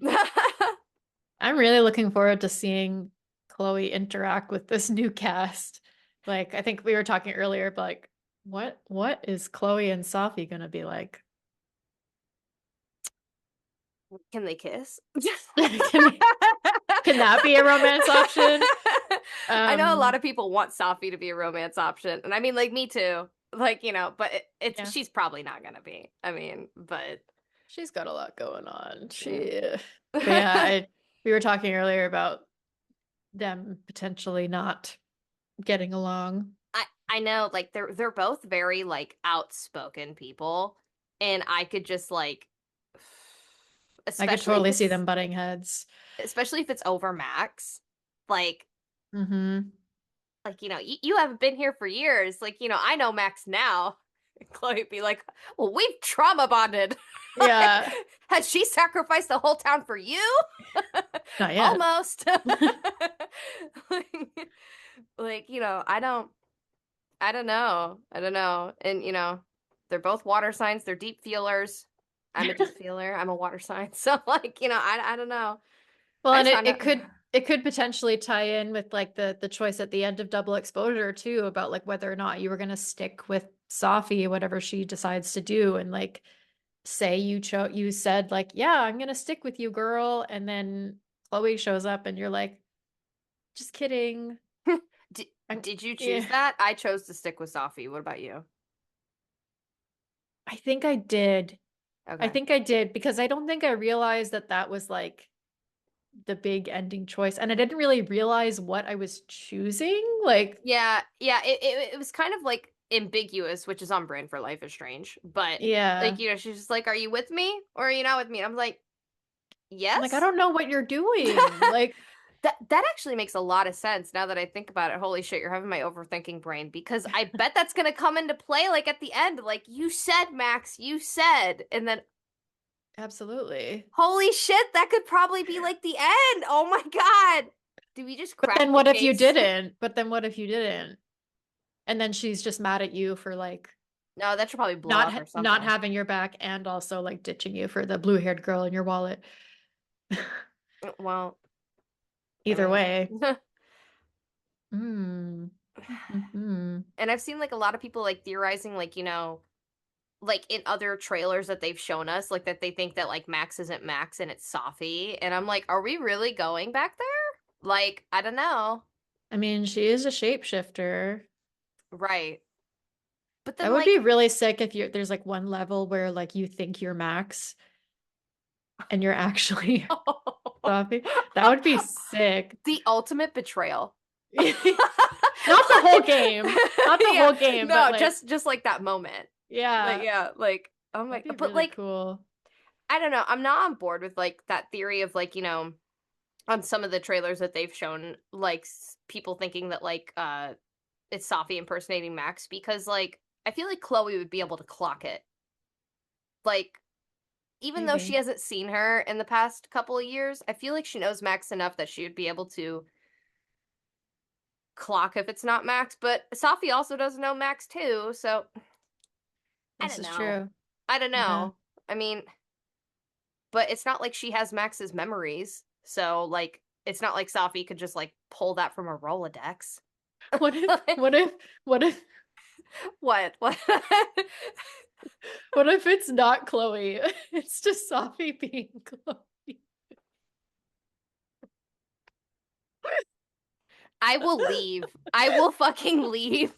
I'm really looking forward to seeing Chloe interact with this new cast. Like, I think we were talking earlier, but like, what is Chloe and Safi gonna be like? Can they kiss? Can can that be a romance option? I know a lot Um, of people want Safi to be a romance option, and I mean, like me too. Like but it's yeah, she's probably not gonna be. I mean, but she's got a lot going on. yeah. But yeah, we were talking earlier about them potentially not. getting along. I know, like they're both very like outspoken people, and I could just like, I could especially if totally see it's them butting heads. over Max, like Mm-hmm. you haven't been here for years, like I know Max now. And Chloe would be like, well, we've trauma bonded. Like, Yeah, had she sacrificed the whole town for you? not yet. Almost. like, I don't know. I don't know. And they're both water signs. They're deep feelers. I'm a deep feeler. I'm a water sign. So like, I don't know. Well, I and just it, found out. it could potentially tie in with like the choice at the end of double exposure too, about like whether or not you were gonna stick with Safi, whatever she decides to do, and like say you said like, yeah, I'm gonna stick with you, girl, and then Chloe shows up and you're like, just kidding. Did, I'm, did you choose yeah, that? I chose to stick with Safi. What about you? I think I did. I Okay. think I did because I don't think I realized that that was like the big ending choice, and I didn't really realize what I was choosing. Like, Yeah, yeah, it was kind of like ambiguous, which is on brand for Life is Strange. But like, yeah. she's just like, "Are you with me or are you not with me?" And I'm like, I'm like, I "Yes." don't know what you're doing. Like, That actually makes a lot of sense now that I think about it. Holy shit, you're having my overthinking brain because I bet that's gonna come into play like at the end, like you said, Max, you said, and then absolutely. holy shit, that could probably be like the end. Oh my God. Do we just But then crack the what if you case? didn't? But then what if you didn't? And then she's just mad at you for like No, that should probably blow not up or not something. having your back and also like ditching you for the blue-haired girl in your wallet. Well, I Either mean, way. Mm. Mm-hmm. and I've seen like a lot of people like theorizing, like, like in other trailers that they've shown us, like that they think that like Max isn't Max and it's Safi. And I'm like, are we really going back there? Like, I don't know. I mean, she is a shapeshifter. Right. But That then would be like really sick if there's like one level where like you think you're Max and you're actually Safi. That would be sick. the ultimate betrayal. Not the whole Like, game. Not the yeah, whole game, but no, like, just like that moment. Like, yeah, yeah, like, oh my, that'd be but really like, cool. I don't know. I'm not on board with like that theory of like, on some of the trailers that they've shown, like people thinking that like it's Safi impersonating Max because like I feel like Chloe would be able to clock it. Like even though she Maybe. hasn't seen her in the past couple of years, I feel like she knows Max enough that she would be able to clock if it's not Max, but Safi also doesn't know Max too, so I This don't is know. true. I don't Yeah. know. I mean, but it's not like she has Max's memories. So like it's not like Safi could just like pull that from a Rolodex. What if, what if, what if, What? What? what if it's not Chloe? It's just Safi being Chloe. I will leave. I will fucking leave.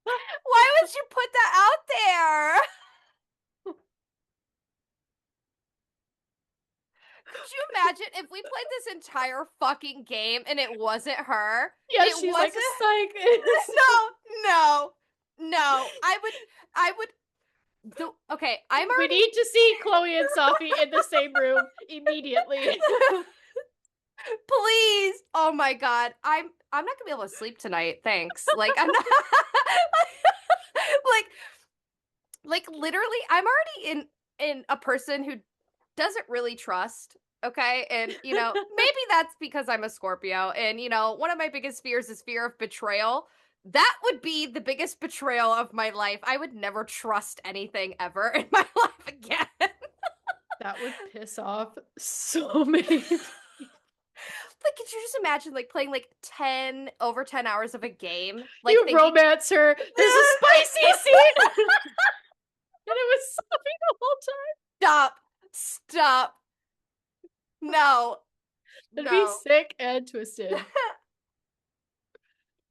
Why would you put that out there? Could you imagine if we played this entire fucking game and it wasn't her? Yeah, It she's like, wasn't. psych. No, no, no. I would. Okay, I'm We already. need to see Chloe and Safi in the same room immediately. Please. Oh my God. I'm not gonna be able to sleep tonight. Thanks. Like I'm not. like literally, I'm already in a person who doesn't really trust. Okay. And, maybe that's because I'm a Scorpio. And, one of my biggest fears is fear of betrayal. That would be the biggest betrayal of my life. I would never trust anything ever in my life again. That would piss off so many people. Like, could you just imagine, like, playing, like, 10 hours of a game? Like, You thinking, romance her. There's a spicy scene. And it was Safi the whole time. stop, stop. No, That'd be no. sick and twisted.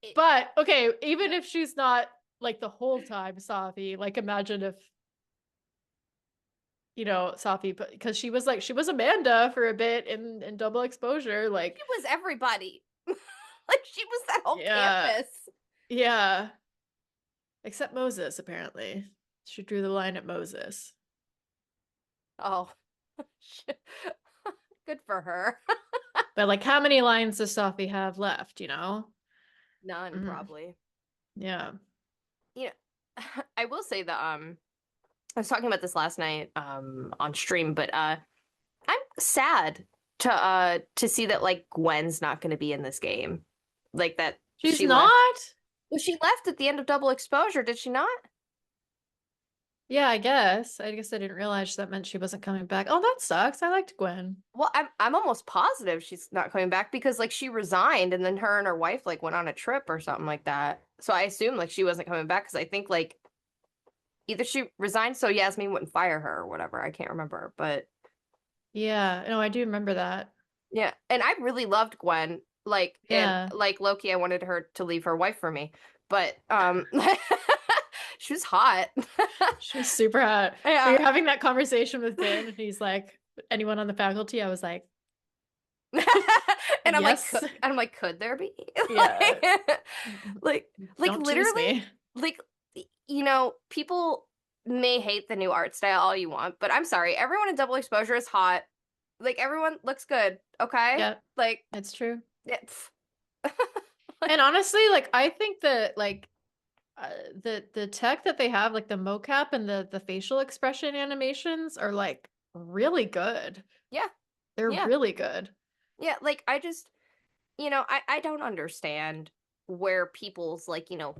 It- But okay, even if she's not like the whole time Safi, like imagine if Safi, but because she was Amanda for a bit in double exposure, like it was everybody. Like she was that whole Yeah. campus. Yeah. Except Moses, apparently. She drew the line at Moses. Oh, good for her. But like, how many lines does Safi have left, you know? None, Mm. probably. Yeah. You know, I will say that I was talking about this last night on stream, but I'm sad to see that like Gwen's not going to be in this game. Like that She's she left. not? Well, she left at the end of Double Exposure, did she not? Yeah, I guess. I guess I didn't realize that meant she wasn't coming back. Oh, that sucks. I liked Gwen. Well, I'm almost positive she's not coming back because like she resigned and then her and her wife like went on a trip or something like that. So I assume like she wasn't coming back because I think like either she resigned so Yasmin wouldn't fire her or whatever. I can't remember, but Yeah, no, I do remember that. yeah. And I really loved Gwen. Like and Yeah, like Loki, I wanted her to leave her wife for me, but she was hot. she was super hot. We were Yeah. having that conversation with Vin, and he's like, anyone on the faculty? I was like, And yes. I'm like, could there be? Yeah. Like, like Don't tease literally, me. like, you know, people may hate the new art style all you want, but I'm sorry, everyone in Double Exposure is hot. Like, everyone looks good, okay? Yeah, Like, it's true. yeah, And honestly, like I think that like the tech that they have, like the mocap and the facial expression animations are like really good. yeah, They're yeah, really good. yeah. Like, I just, you know, I don't understand where people's like, you know,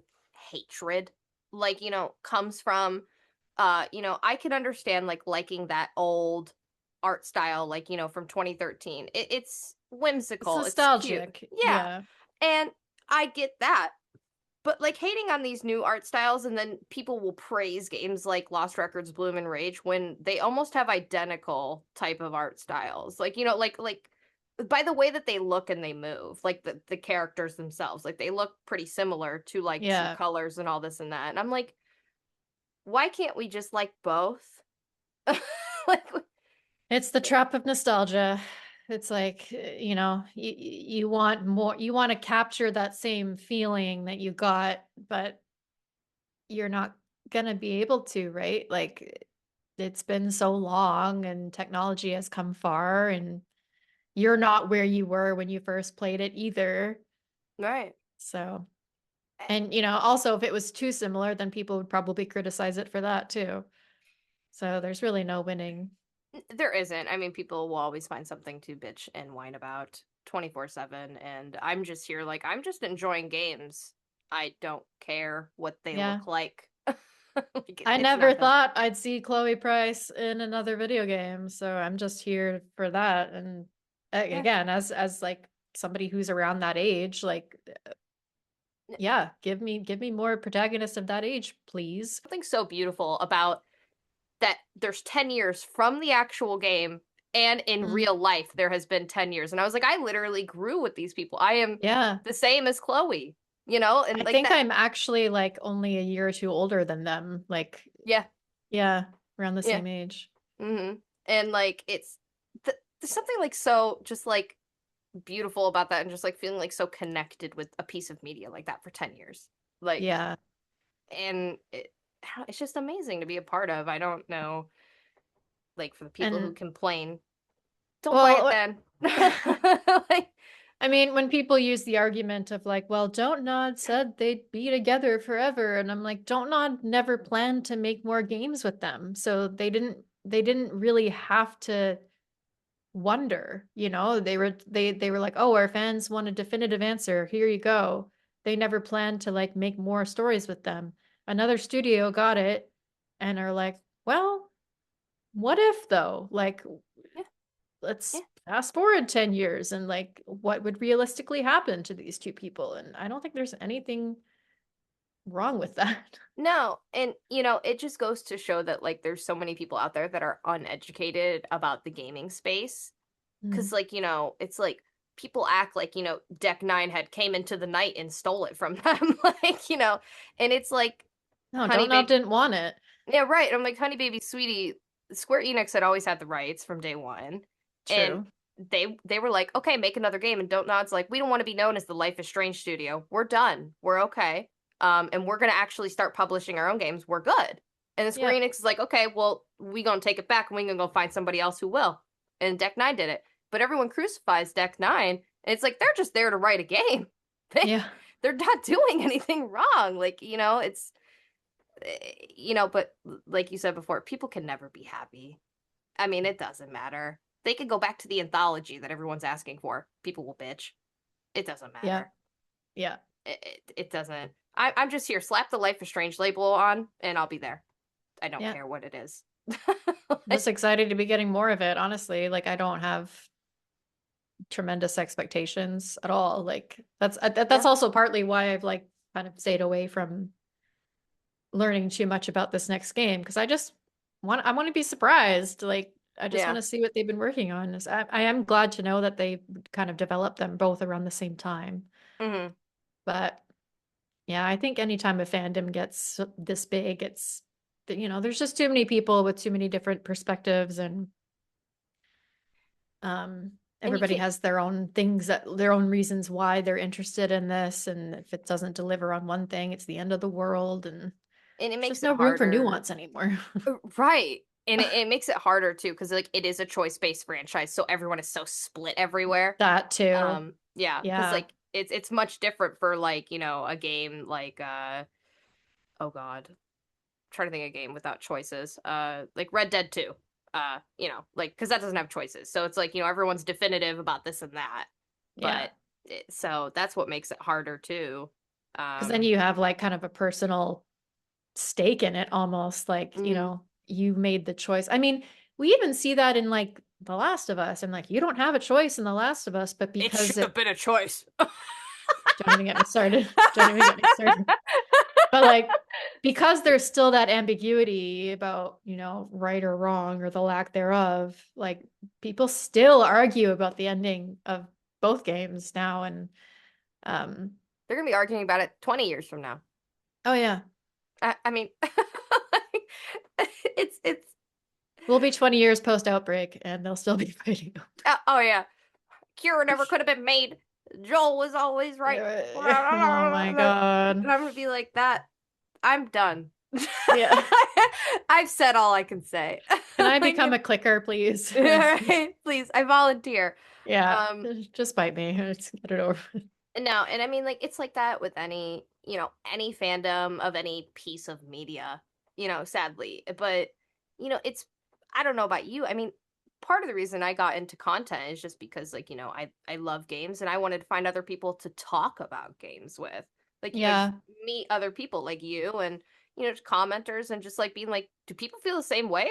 hatred like, you know, comes from. You know, I can understand like liking that old art style like, you know, from 2013. It's It's whimsical, it's cute. nostalgic. Yeah. Yeah. And I get that. But like hating on these new art styles and then people will praise games like Lost Records, Bloom and Rage when they almost have identical type of art styles. Like, you know, like by the way that they look and they move, like the characters themselves, like they look pretty similar to like True Yeah. Colors and all this and that. And I'm like, why can't we just like both? Like It's the trap of nostalgia. It's like, you know, you want more, you want to capture that same feeling that you got, but you're not gonna be able to, right? Like it's been so long and technology has come far and you're not where you were when you first played it either. right. So, and you know, also if it was too similar, then people would probably criticize it for that too. So there's really no winning. There isn't. I mean, people will always find something to bitch and whine about 24/7 and I'm just here like I'm just enjoying games. I don't care what they Yeah. look like. Like I it's never nothing. thought I'd see Chloe Price in another video game, so I'm just here for that. And Yeah. again, as like somebody who's around that age, like yeah, give me more protagonists of that age, please. Something so beautiful about that there's 10 years from the actual game and in Mm, real life there has been 10 years and I was like I literally grew with these people. I am yeah. the same as Chloe, you know, and I like think that. I'm actually like only a year or two older than them. Like, Yeah. yeah, around the Yeah. same age. And like there's something like so just like beautiful about that and just like feeling like so connected with a piece of media like that for 10 years. Like Yeah. and it's just amazing to be a part of. I don't know like for the people who And complain, don't buy it well, then. Like I mean, when people use the argument of like, well, Don't Nod said they'd be together forever, and I'm like, Don't Nod never planned to make more games with them. So they didn't really have to wonder, you know? They were like, "Oh, our fans want a definitive answer. Here you go." They never planned to like make more stories with them. Another studio got it and are like, "Well, what if though? Like yeah, let's yeah. fast forward 10 years and like what would realistically happen to these two people?" And I don't think there's anything wrong with that. No, and you know, it just goes to show that like there's so many people out there that are uneducated about the gaming space. Mm. Cause like, you know, it's like people act like, you know, Deck Nine had came into the night and stole it from them. Like, you know, and it's like, No, honey Don't Nod babe, didn't want it. yeah, right. I'm like, honey baby, sweetie, Square Enix had always had the rights from day one. And True. they were like, okay, make another game. And Don't Nod's like, we don't want to be known as the Life is Strange studio. We're done. We're okay. And we're gonna actually start publishing our own games. We're good. And the Square Yeah. Enix is like, okay, well, we gonna take it back and we gonna go find somebody else who will. And Deck Nine did it. But everyone crucifies Deck Nine, and it's like they're just there to write a game. They Yeah. they're not doing anything wrong. Like, it's but like you said before, people can never be happy. I mean, it doesn't matter. They could go back to the anthology that everyone's asking for. People will bitch. It doesn't Yeah. matter. Yeah. It doesn't. I'm just here. Slap the Life is Strange label on, and I'll be there. I don't Yeah. care what it is. I'm just excited to be getting more of it, honestly. Like I don't have tremendous expectations at all. Like that's Yeah. also partly why I've like kind of stayed away from learning too much about this next game because I want to be surprised. Like I just want Yeah. to see what they've been working on. I am glad to know that they kind of developed them both around the same time. Hmm. But yeah, I think anytime a fandom gets this big, it's there's just too many people with too many different perspectives and um And you everybody can has their own things that their own reasons why they're interested in this, and if it doesn't deliver on one thing, it's the end of the world, and and it there's makes just it no room for harder. nuance anymore. Right. And it makes it harder too, because like it is a choice-based franchise, so everyone is so split everywhere. That too. Yeah, because Yeah. like it's much different for like, a game like oh God, I'm trying to think of a game without choices. Like Red Dead 2. Like because that doesn't have choices. So it's like, everyone's definitive about this and that. Yeah. But so that's what makes it harder too. Because then Um, you have like kind of a personal stake in it almost, like, mhm. you made the choice. I mean, we even see that in like The Last of Us, and like you don't have a choice in The Last of Us, but It because should have it been a choice. don't even get me started. Don't even get me started. But like because there's still that ambiguity about, right or wrong or the lack thereof, like people still argue about the ending of both games now. And um They're gonna be arguing about it 20 years from now. oh yeah, I mean, it's we'll be 20 years post outbreak and they'll still be fighting. oh yeah, Cure never could have been made. Joel was always right. Oh my God. And I'm gonna be like that. I'm done. Yeah. I've said all I can say. Can I Like, become a clicker, please? all right, please, I volunteer. Yeah, Um, just bite me. Let's get it over. no, and I mean, like, it's like that with any fandom of any piece of media, sadly. But, it's, I don't know about you. I mean, part of the reason I got into content is just because, like, I love games and I wanted to find other people to talk about games with. Like, just Yeah. meet other people like you and, just commenters and just like being like, do people feel the same way?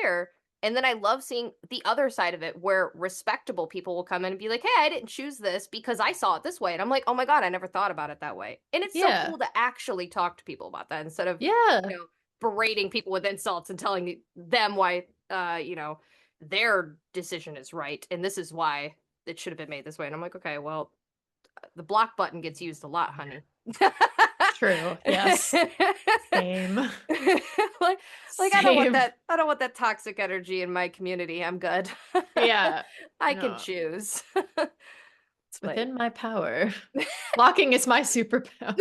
And then I love seeing the other side of it where respectable people will come in and be like, hey, I didn't choose this because I saw it this way. And I'm like, oh my God, I never thought about it that way. And it's so Yeah. cool to actually talk to people about that instead of, Yeah. berating people with insults and telling them why, their decision is right. And this is why it should have been made this way. And I'm like, okay, well, the block button gets used a lot, honey. True. Yes. Same. like like Same. I don't want that toxic energy in my community. I'm good. Yeah. I can No, choose. it's Like within my power. Blocking is my superpower.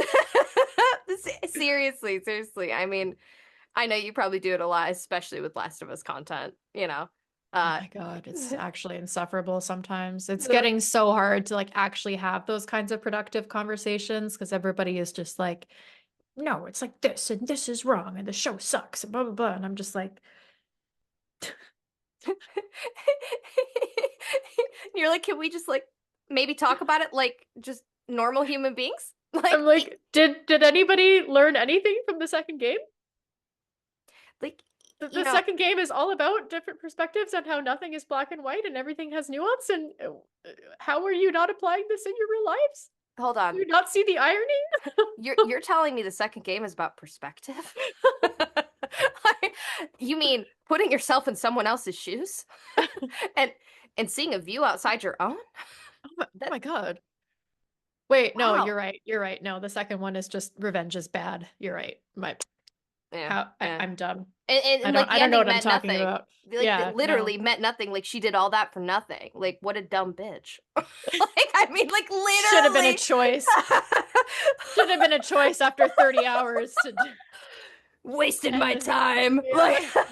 seriously. I mean, I know you probably do it a lot, especially with Last of Us content. Oh Uh my God, it's actually insufferable sometimes. It's getting so hard to like actually have those kinds of productive conversations because everybody is just like, no, it's like this and this is wrong and the show sucks and blah blah blah. And I'm just like, you're like, can we just like maybe talk about it like just normal human beings? I'm Like like, did anybody learn anything from the second game? like The second game is all about different perspectives on how nothing is black and white and everything has nuance. And how are you not applying this in your real lives? hold Do on. you not see the irony? You're telling me the second game is about perspective? You mean putting yourself in someone else's shoes and seeing a view outside your own? Oh That my God. Wait, no, wow. you're right. You're right. No, the second one is just revenge is bad. You're right. Yeah, How yeah. I'm dumb. And like I the don't know ending what I'm meant talking nothing. about. Like it Yeah, no. literally meant nothing. Like she did all that for nothing. Like what a dumb bitch. Like I mean, like Should have been a literally. choice. Should have been a choice after 30 hours to Wasted end my this. time. Like Yeah.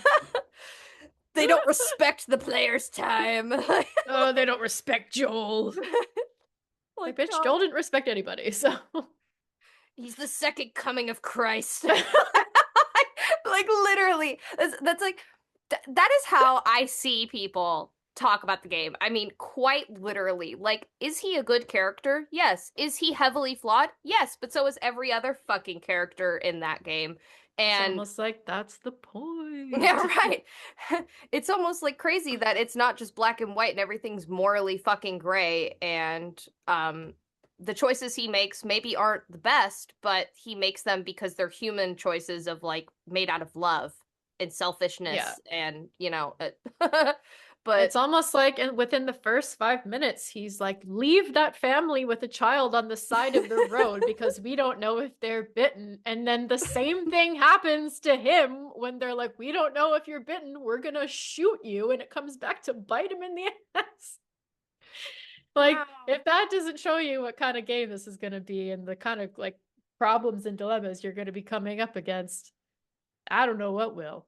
they don't respect the player's time. Like, Oh, they don't respect Joel. Like, bitch, God, Joel didn't respect anybody, so. he's the second coming of Christ. Like literally, that's like that is how I see people talk about the game. I mean, quite literally. Like, is he a good character? Yes. Is he heavily flawed? Yes, but so is every other fucking character in that game. It's And almost like that's the yeah, point. right. It's almost like crazy that it's not just black and white and everything's morally fucking gray and the choices he makes maybe aren't the best, but he makes them because they're human choices of like made out of love and Yeah. selfishness and, but It's almost like within the first 5 minutes, he's like, leave that family with a child on the side of the road because we don't know if they're bitten. And then the same thing happens to him when they're like, we don't know if you're bitten. We're going to shoot you. And it comes back to bite him in the ass. Like, wow. if that doesn't show you what kind of game this is going to be and the kind of like problems and dilemmas you're going to be coming up against, I don't know what will.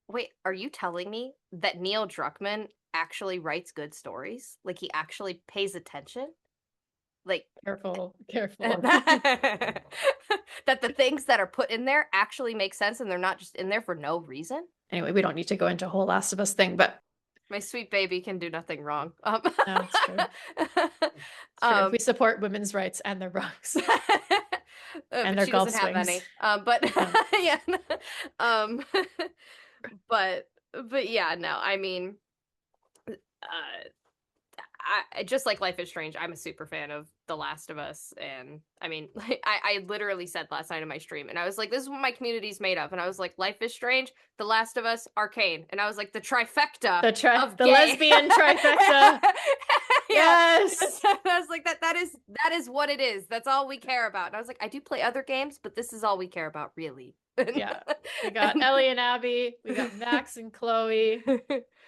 Wait, are you telling me that Neil Druckmann actually writes good stories? Like he actually pays attention? Like Careful, careful. that the things that are put in there actually make sense and they're not just in there for no reason. Anyway, we don't need to go into a whole Last of Us thing, but My sweet baby can do nothing wrong. no, it's true. It's true. Um, We support women's rights and their rights and but their she golf doesn't have swings. any. But No. yeah. Um, but yeah, no, I mean, uh, I just like Life is Strange. I'm a super fan of The Last of Us, and I mean, like, I literally said last night in my stream, and I was like, "This is what my community's made of," and I was like, "Life is Strange, The Last of Us, Arcane," and I was like, "The trifecta of The gay." lesbian trifecta. Yeah, Yes. I was like, that is what it is. That's all we care about. And I was like, I do play other games, but this is all we care about, really. Yeah. We got Ellie and Abby, we got Max and Chloe,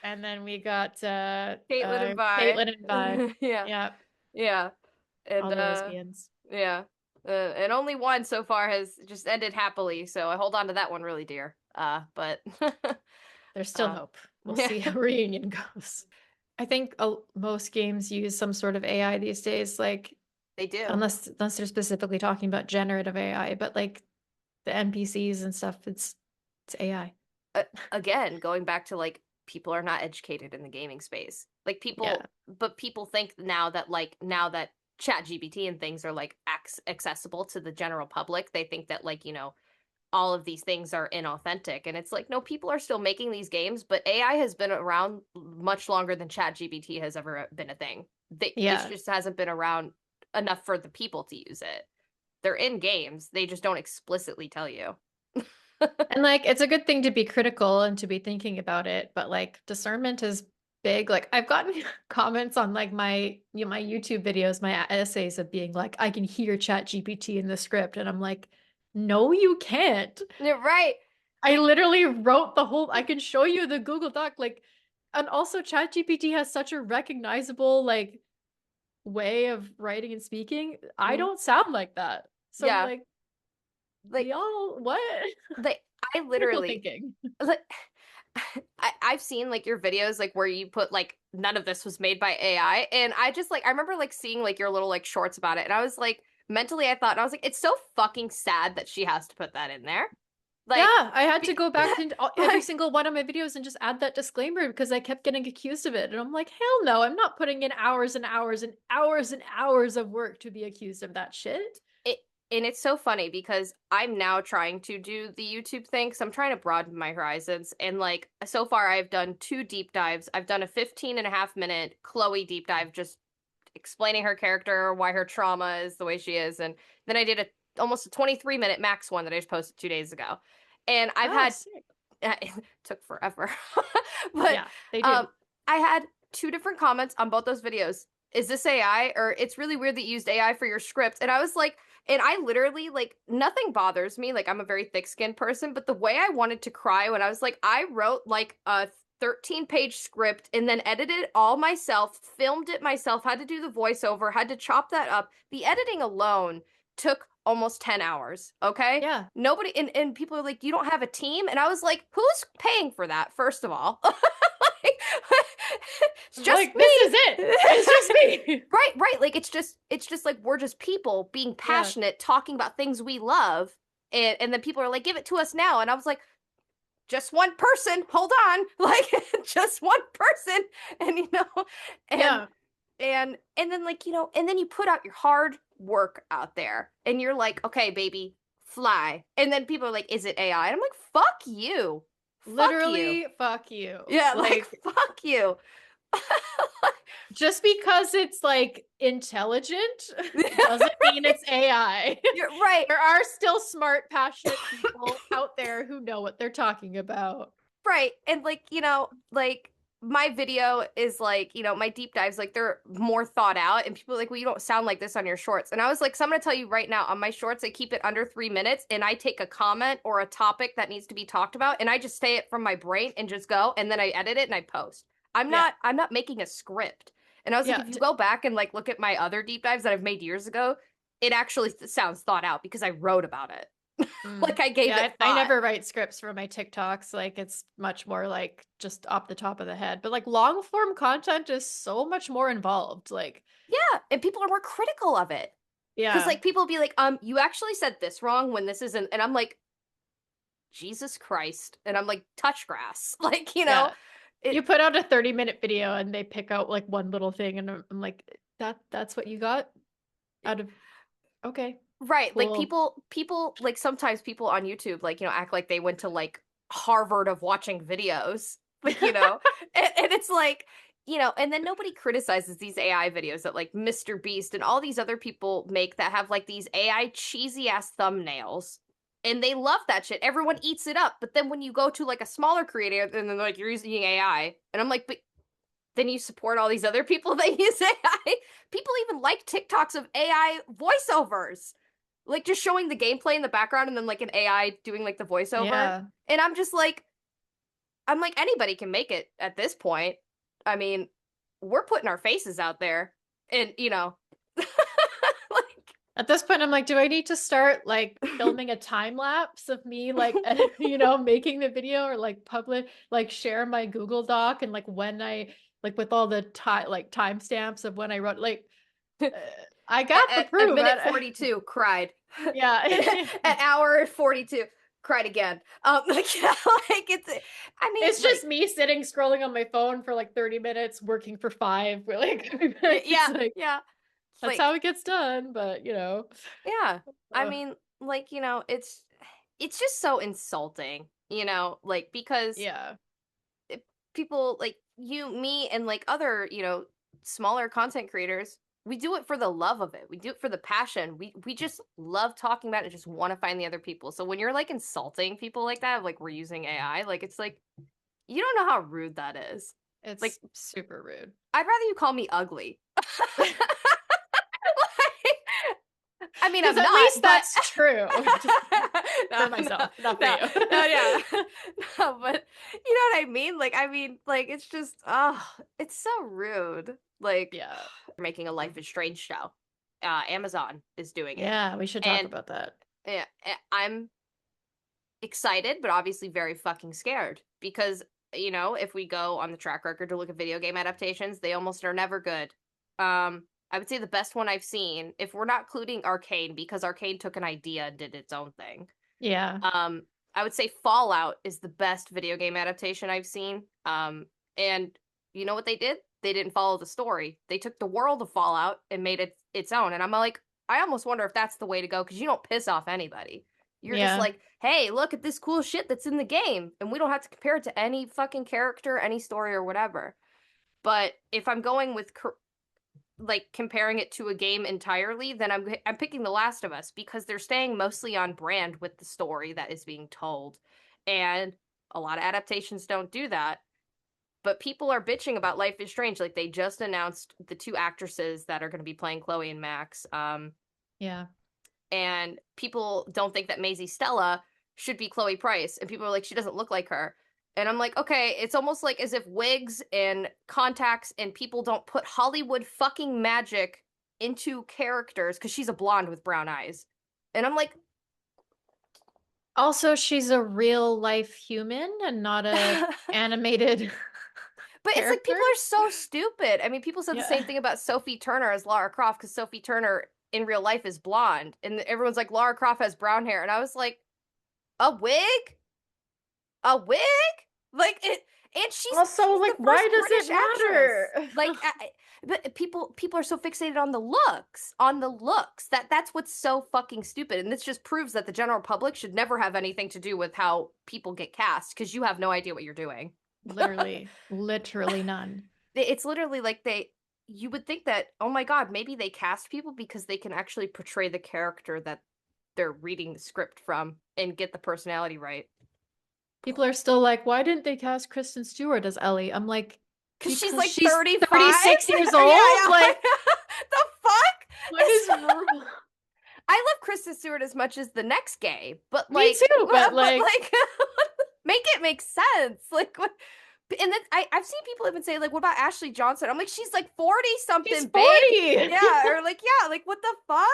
and then we got Caitlin and Vi. Caitlin and Vi. Yeah, Yeah, yeah, and all the lesbians. yeah, and only one so far has just ended happily, so I hold on to that one really dear. But There's still uh, hope. We'll yeah, see how reunion goes. I think most games use some sort of AI these days, like they do. unless they're specifically talking about generative AI, but like the NPCs and stuff, it's AI. Again, going back to like people are not educated in the gaming space. Like Yeah. people think now that chat gpt and things are like accessible to the general public, they think that like all of these things are inauthentic, and it's like no, people are still making these games, but AI has been around much longer than chat gpt has ever been a thing. It Yeah. just hasn't been around enough for the people to use it. They're in games, they just don't explicitly tell you. And like it's a good thing to be critical and to be thinking about it, but like discernment is big. Like I've gotten comments on like my YouTube videos, my essays of being like, I can hear Chat GPT in the script, and I'm like, no, you can't. You're right. I literally wrote the whole, I can show you the Google Doc, like, and also Chat GPT has such a recognizable like way of writing and speaking. I Mhm. don't sound like that. So I'm Yeah, like, like y'all, what? like I Critical literally thinking. like I've seen like your videos like where you put like none of this was made by AI, and I just like I remember like seeing like your little like shorts about it, and I was like mentally I thought and I was like it's so fucking sad that she has to put that in there. Like Yeah, I had to be, go back into every like single one of my videos and just add that disclaimer because I kept getting accused of it. And I'm like, hell no, I'm not putting in hours and hours and hours and hours of work to be accused of that shit. it and it's so funny because I'm now trying to do the YouTube thing, because I'm trying to broaden my horizons, and like so far I've done two deep dives. I've done a 15.5 minute Chloe deep dive, just explaining her character, why her trauma is the way she is, and then I did almost a 23-minute Max one that I just posted 2 days ago, and I've Oh, had sick. it took forever, but Yeah, they do. um, I had two different comments on both those videos. Is this AI? Or it's really weird that you used AI for your script, and I was like, And I literally, like, nothing bothers me. Like, I'm a very thick-skinned person, but the way I wanted to cry when I was like, I wrote like a 13-page script and then edited it all myself, filmed it myself, had to do the voiceover, had to chop that up. The editing alone took almost 10 hours, okay? Yeah. Nobody, and people are like, you don't have a team? And I was like, who's paying for that, first of all? Like, it's just Like, this is me. it. It's just me. Right, right. Like it's just like we're just people being Yeah. passionate, talking about things we love. And then people are like, give it to us now. And I was like, just one person, hold on. Like just one person. And and Yeah. and then like, and then you put out your hard work out there and you're like, okay, baby, fly. And then people are like, is it AI? And I'm like, fuck you. Fuck you. Literally, fuck you. Yeah, like Like, fuck you. just because it's like intelligent doesn't mean it's AI. You're right. There are still smart, passionate people out there who know what they're talking about. Right. And like, like my video is like, my deep dives, like they're more thought out. And people are like, well, you don't sound like this on your shorts. And I was like, so I'm going to tell you right now on my shorts, I keep it under 3 minutes and I take a comment or a topic that needs to be talked about and I just say it from my brain and just go. And then I edit it and I post. Yeah. I'm not making a script. And I was like, Yeah. if you go back and like look at my other deep dives that I've made years ago, it actually sounds thought out because I wrote about it. Mm. Like I gave Yeah, it I thought. never write scripts for my TikToks. Like, it's much more like just off the top of the head. But like long form content is so much more involved. Like, Yeah, and people are more critical of it. Because yeah. like people will be like, you actually said this wrong when this isn't, and I'm like, Jesus Christ. And I'm like, touch grass. Like, Yeah. You it put out a 30-minute video and they pick out like one little thing and I'm like, that's what you got out of okay, right. Like cool. people like sometimes people on YouTube, like, act like they went to like Harvard of watching videos. Like, and it's like, and then nobody criticizes these AI videos that like Mr. Beast and all these other people make that have like these AI cheesy ass thumbnails. And they love that shit. Everyone eats it up. But then when you go to like a smaller creator, and then like you're using AI, and I'm like, but then you support all these other people that use AI. People even like TikToks of AI voiceovers, like just showing the gameplay in the background and then like an AI doing like the voiceover. Yeah. And I'm like, anybody can make it at this point. I mean, we're putting our faces out there, and like, At this point, I'm like, do I need to start like filming a time lapse of me like making the video or like publish like share my Google Doc and like when I like with all the time like timestamps of when I wrote like uh, I got the at proof minute 42, cried. yeah. At hour 42, cried again. Like, like it's. I mean, It's like, just me sitting scrolling on my phone for like 30 minutes, working for 5. We're like, it's yeah, like yeah. that's how Like, it gets done, but yeah. I uh, mean, like, it's just so insulting, like because yeah. people like you, me, and like other, smaller content creators, we do it for the love of it. We do it for the passion. We just love talking about it and just want to find the other people. So when you're like insulting people like that, like we're using AI, like it's like you don't know how rude that is. Like, It's super rude. I'd rather you call me ugly. I mean, Because I'm at not, least but that's true. Just no, for myself, no, not for no, you. no, yeah, no, but you know what I mean? Like, like, it's just, it's so rude. Like, Yeah. they're making a Life is Strange show. Amazon is doing it, Yeah, we should talk and about that. yeah, I'm excited, but obviously very fucking scared because if we go on the track record to look at video game adaptations, they almost are never good. I would say the best one I've seen, if we're not including Arcane, because Arcane took an idea and did its own thing. Yeah. Um, I would say Fallout is the best video game adaptation I've seen. And you know what they did? They didn't follow the story. They took the world of Fallout and made it its own. And I'm like, I almost wonder if that's the way to go because you don't piss off anybody. You're just Yeah. like, hey, look at this cool shit that's in the game, and we don't have to compare it to any fucking character, any story, or whatever. But if I'm going with like comparing it to a game entirely, then I'm picking The Last of Us because they're staying mostly on brand with the story that is being told. And a lot of adaptations don't do that. But people are bitching about Life is Strange. Like they just announced the two actresses that are going to be playing Chloe and Max. Yeah. and people don't think that Maisie Stella should be Chloe Price, and people are like, she doesn't look like her. And I'm like, okay, it's almost like as if wigs and contacts and people don't put Hollywood fucking magic into characters because she's a blonde with brown eyes. And I'm like, Also, she's a real life human and not a animated but it's like character. people are so stupid. I mean, people said the Yeah. same thing about Sophie Turner as Lara Croft because Sophie Turner in real life is blonde, and everyone's like, Lara Croft has brown hair, and I was like, a wig, a wig, like it. And Also, she's like, the first why does British it actress. matter? Like, but people are so fixated on the looks that's what's so fucking stupid. And this just proves that the general public should never have anything to do with how people get cast because you have no idea what you're doing. Literally, literally none. It's literally like you would think that, oh my God, maybe they cast people because they can actually portray the character that they're reading the script from and get the personality right. People are still like, why didn't they cast Kristen Stewart as Ellie? I'm like, Because she's because like she's 35. 36 years Yeah, old? yeah. Like, The fuck? what is wrong? I love Kristen Stewart as much as the next gay, but Me like, too, but but like, like, make it make sense. Like, what? And then I've seen people even say like, what about Ashley Johnson? I'm like, she's like 40 she's something, babe. 40. Yeah, or like, yeah, like what the fuck?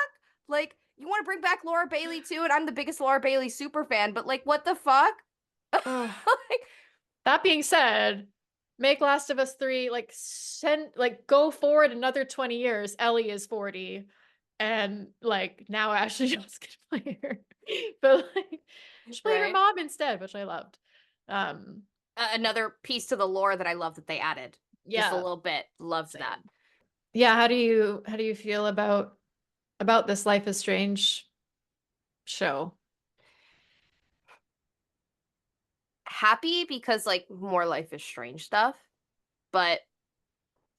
Like, you want to bring back Laura Bailey too, and I'm the biggest Laura Bailey super fan, but like, what the fuck? Ugh. Like, That being said, make Last of Us 3 like go forward another 20 years. Ellie is 40 and like now Ashley Jones can play her. But like she played her right? mom instead, which I loved. Um Another piece to the lore that I love that they added. Just a yeah, little bit. Loved that. same. Yeah, how do you feel about this Life is Strange show? Happy because like more Life is Strange stuff, but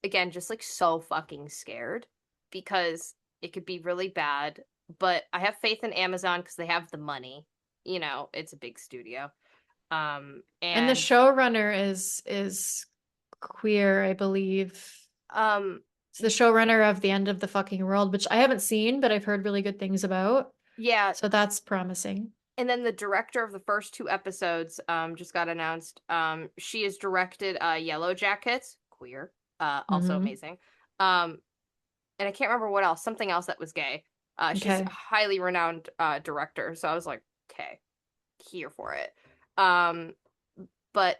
again, just like so fucking scared because it could be really bad. But I have faith in Amazon because they have the money. You know, it's a big studio. And the And showrunner is queer, I believe. um It's the showrunner of The End of the Fucking World, which I haven't seen, but I've heard really good things about. yeah, So that's promising. and then the director of the first two episodes just got announced. She has directed Yellow Jackets, queer, also Hmm. amazing. And I can't remember what else, something else that was gay. She's a Okay. highly renowned director, so I was like, okay, here for it. Um, but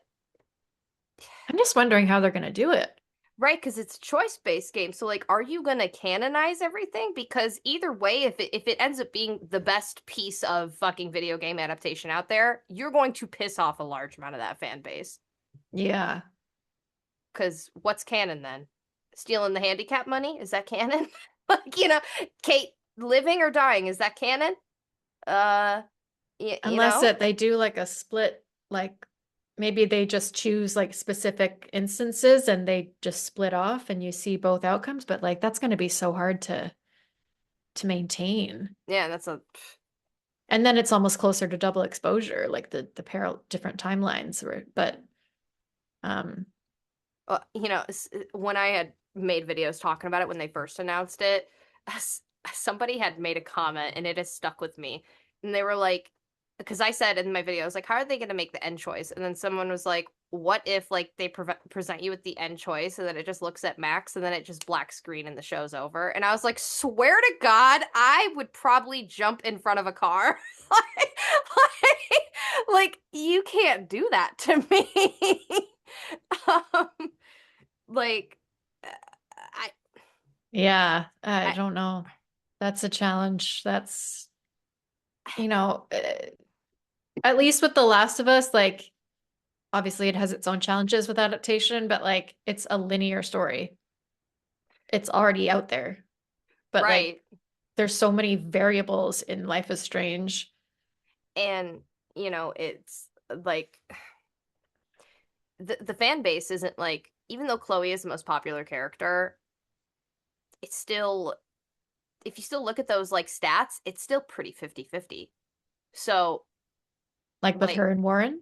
I'm just wondering how they're going to do it. right, because it's a choice-based game. So like, are you gonna canonize everything? Because either way, if it ends up being the best piece of fucking video game adaptation out there, you're going to piss off a large amount of that fan base. Yeah. Because what's canon then? Stealing the handicap money? Is that canon? Like, Kate living or dying, is that canon? Uh, you Unless know? that they do like a split, like maybe they just choose like specific instances and they just split off and you see both outcomes, but like that's going to be so hard to maintain. Yeah, that's a And then it's almost closer to double exposure, like the parallel different timelines were, but um when I had made videos talking about it when they first announced it, somebody had made a comment and it has stuck with me. And they were like, because I said in my video, I was like, how are they going to make the end choice? And then someone was like, what if like they present you with the end choice and then it just looks at Max and then it just black screen and the show's over? And I was like, swear to God, I would probably jump in front of a car. like, you can't do that to me. um, like I yeah, I I don't know. That's a challenge. That's, you know, at least with The Last of Us, like obviously it has its own challenges with adaptation, but like it's a linear story. It's already out there. But like right. there's so many variables in Life is Strange. And it's like the fan base isn't like, even though Chloe is the most popular character, it's still, if you still look at those like stats, it's still pretty 50-50. So Like with like her and Warren.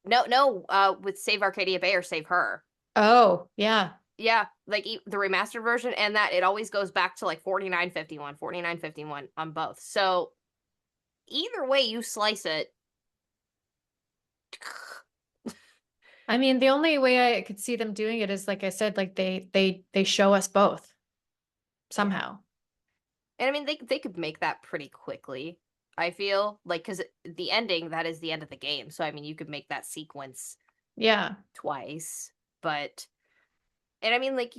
no, with Save Arcadia Bay or Save Her. Oh, yeah. Yeah, like the remastered version and that it always goes back to like 49-51, 49-51 on both. So either way you slice it. I mean, the only way I could see them doing it is like I said, like they show us both Yeah. somehow. And I mean, they could make that pretty quickly. I feel like because the ending, that is the end of the game. So I mean, you could make that sequence Yeah. twice. But and I mean, like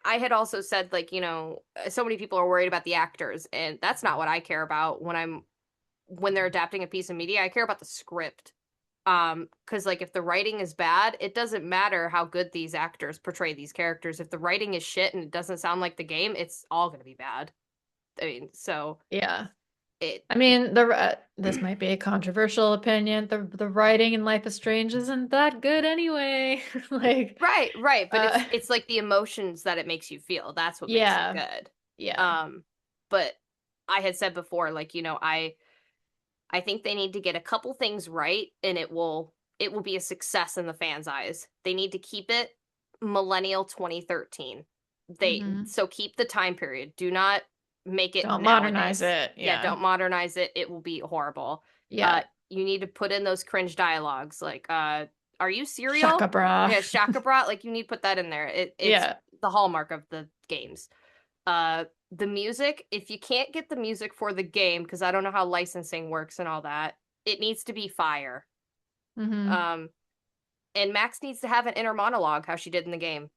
I had also said like so many people are worried about the actors, and that's not what I care about when they're adapting a piece of media. I care about the script. Because like if the writing is bad, it doesn't matter how good these actors portray these characters. If the writing is shit and it doesn't sound like the game, it's all gonna be bad. I mean, so Yeah. it I mean, this might be a controversial opinion. The writing in Life is Strange isn't that good anyway. Like, right, right, but uh, it's like the emotions that it makes you feel. That's what makes it yeah, good. yeah. Um, but I had said before, like, I think they need to get a couple things right and it will be a success in the fans' eyes. They need to keep it millennial 2013. Hmm. So keep the time period. Do not make it Don't modernize nowadays. it. Yeah, Yeah, don't modernize it. It will be horrible. yeah. You need to put in those cringe dialogues like are you cereal? Shaka bra. Yeah, Shaka Brat, like you need to put that in there. It's Yeah. the hallmark of the games. The music, if you can't get the music for the game, because I don't know how licensing works and all that, it needs to be fire. Hmm. Um, and Max needs to have an inner monologue, how she did in the game.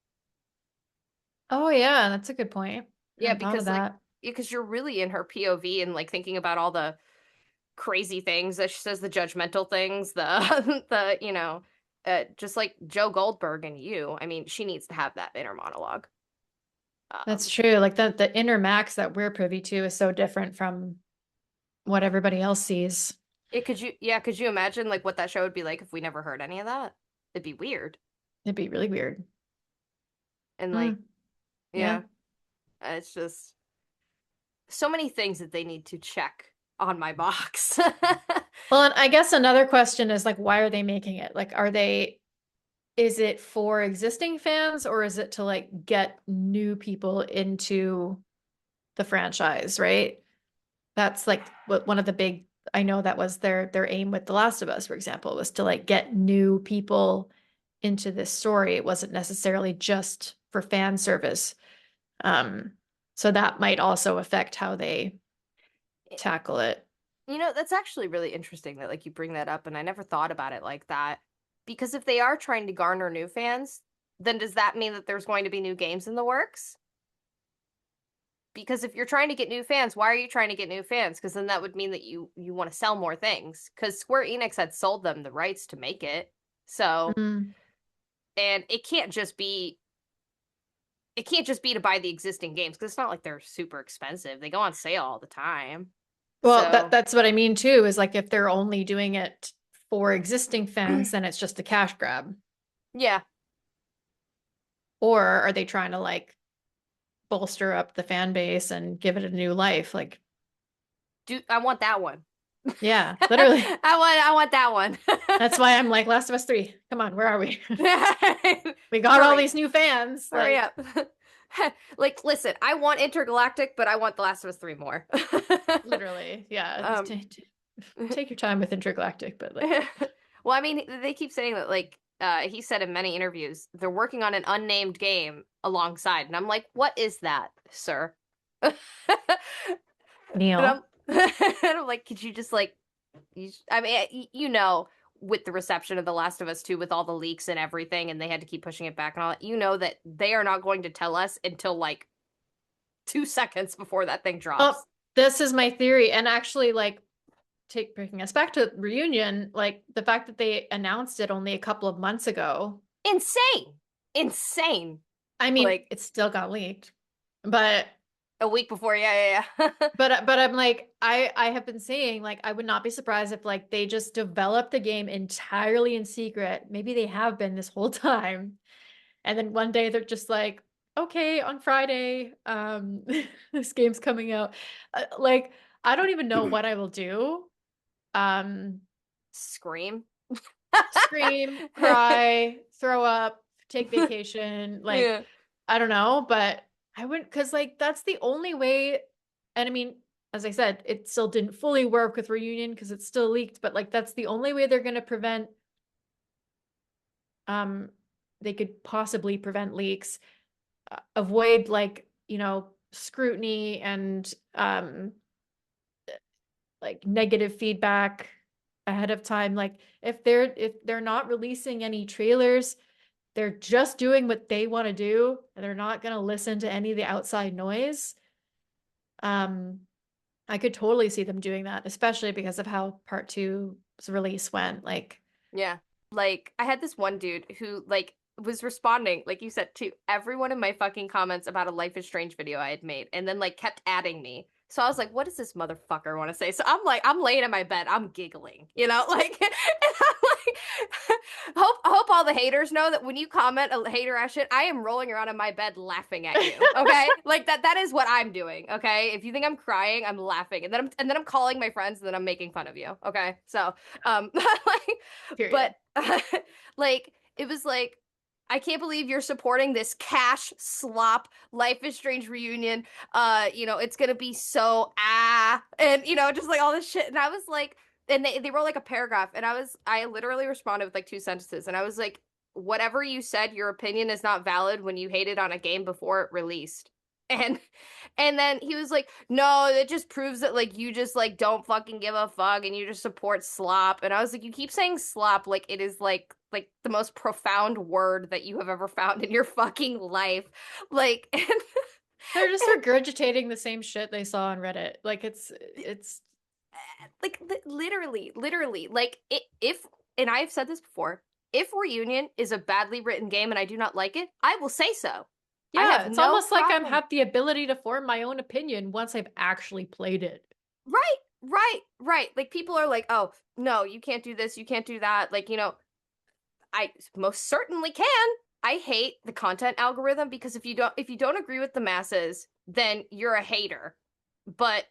Oh yeah, that's a good point. I Yeah, hadn't thought of because like that. because you're really in her POV and like thinking about all the crazy things that she says, the judgmental things, the the just like Joe Goldberg and you. I mean, she needs to have that inner monologue. That's Um, true. Like the inner Max that we're privy to is so different from what everybody else sees. could you imagine like what that show would be like if we never heard any of that? It'd be weird. It'd be really weird. And like, Hmm. yeah, Yeah. it's just so many things that they need to check on my box. Well, and I guess another question is like, why are they making it? Like, is it for existing fans or is it to like get new people into the franchise, right? That's like what one of the big, I know that was their aim with The Last of Us, for example, was to like get new people into this story. It wasn't necessarily just for fan service. Um, so that might also affect how they tackle it. That's actually really interesting that like you bring that up, and I never thought about it like that. Because if they are trying to garner new fans, then does that mean that there's going to be new games in the works? Because if you're trying to get new fans, why are you trying to get new fans? Because then that would mean that you want to sell more things. Because Square Enix had sold them the rights to make it. So, Mm. and it can't just be to buy the existing games because it's not like they're super expensive. They go on sale all the time. Well, So, that's what I mean too, is like if they're only doing it for existing fans, then it's just a cash grab. yeah, Or are they trying to like bolster up the fan base and give it a new life? Like, I want that one. yeah, literally. I want that one. That's why I'm like, Last of Us 3. Come on, where are we? We got all Hurry, these new fans. hurry Like, up. Like, listen, I want Intergalactic, but I want The Last of Us 3 more. literally, yeah. Just um, take your time with Intergalactic, but like, well, I mean, they keep saying that, like, he said in many interviews, they're working on an unnamed game alongside. And I'm like, what is that, sir? and I'm, Neil. and I'm like, could you just, like, I mean, with the reception of The Last of Us 2, with all the leaks and everything, and they had to keep pushing it back and all that, that they are not going to tell us until, like, 2 seconds before that thing Oh, drops. this is my theory. And actually, like, bringing us back to Reunion, like the fact that they announced it only a couple of months ago. Insane. Insane. I mean, Like, it still got leaked, but a week before, yeah, yeah, yeah. but I'm like, I have been saying like I would not be surprised if like they just developed the game entirely in secret. Maybe they have been this whole time. And then one day they're just like, okay, on Friday, this game's coming out. Like, I don't even know what I will do. Um, Scream. Scream, cry, throw up, take vacation. Like, Yeah. I don't know, but I wouldn't, because like that's the only way. And I mean, as I said, it still didn't fully work with reunion because it's still leaked, but like that's the only way they're going to prevent um they could possibly prevent leaks, avoid like, scrutiny and like negative feedback ahead of time. Like if they're not releasing any trailers, they're just doing what they want to do and they're not going to listen to any of the outside noise. Um I could totally see them doing that, especially because of how part two's release went. Like, Yeah. Like, I had this one dude who, like, was responding, like you said, to every one of my fucking comments about a Life is Strange video I had made, and then, like, kept adding me. So I was like, what does this motherfucker want to say? So I'm like, I'm laying in my bed, I'm giggling, like, and I'm like, hope all the haters know that when you comment a hater ass shit, I am rolling around in my bed laughing at you, okay? Like that is what I'm doing, okay? If you think I'm crying, I'm laughing, and then I'm calling my friends, and then I'm making fun of you, okay? So, like, period. but like it was like I can't believe you're supporting this cash slop Life is Strange reunion. It's gonna be so and just like all this shit. And I was like, and they wrote like a paragraph, and I literally responded with like two sentences, and I was like, whatever you said, your opinion is not valid when you hated on a game before it released. And and then he was like, "No, it just proves that like you just like don't fucking give a fuck and you just support slop." And I was like, "You keep saying slop like it is like the most profound word that you have ever found in your fucking life." Like They're just regurgitating the same shit they saw on Reddit. Like it's like literally like if and I've said this before, if Reunion is a badly written game and I do not like it, I will say so. I yeah, have it's no almost like I'm problem. have the ability to form my own opinion once I've actually played it. Right, right. Like people are like, "Oh, no, you can't do this, you can't do that." Like, I most certainly can. I hate the content algorithm because if you don't agree with the masses, then you're a hater. But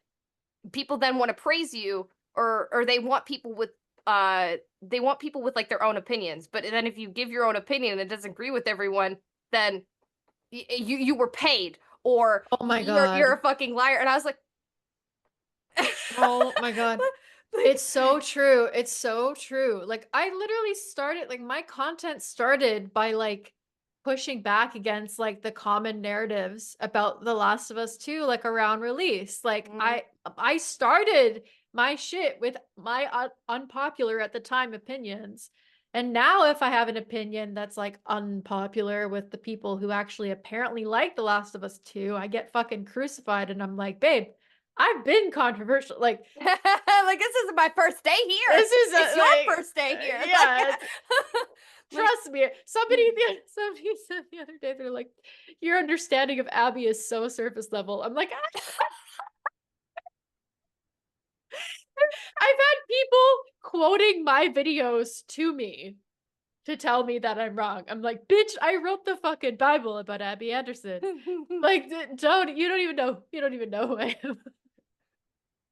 people then want to praise you, or they want people with like their own opinions. But then if you give your own opinion and it doesn't agree with everyone, then you were paid, or Oh my you're God. a fucking liar. And I was like, Oh my God. like It's so true. It's so true. Like I literally started like my content started by like pushing back against like the common narratives about The Last of Us 2 like around release. Like mhm. I started my shit with my unpopular at the time opinions. And now if I have an opinion that's like unpopular with the people who actually apparently like The Last of Us 2, I get fucking crucified and I'm like, "Babe, I've been controversial. Like Like this is my first day here. this is It's a your like first day here. Like, yeah, like trust me. Somebody said the other day they're like, your understanding of Abby is so surface level. I'm like, I've had people quoting my videos to me to tell me that I'm wrong. I'm like, bitch, I wrote the fucking Bible about Abby Anderson. Like, you don't even know who I am.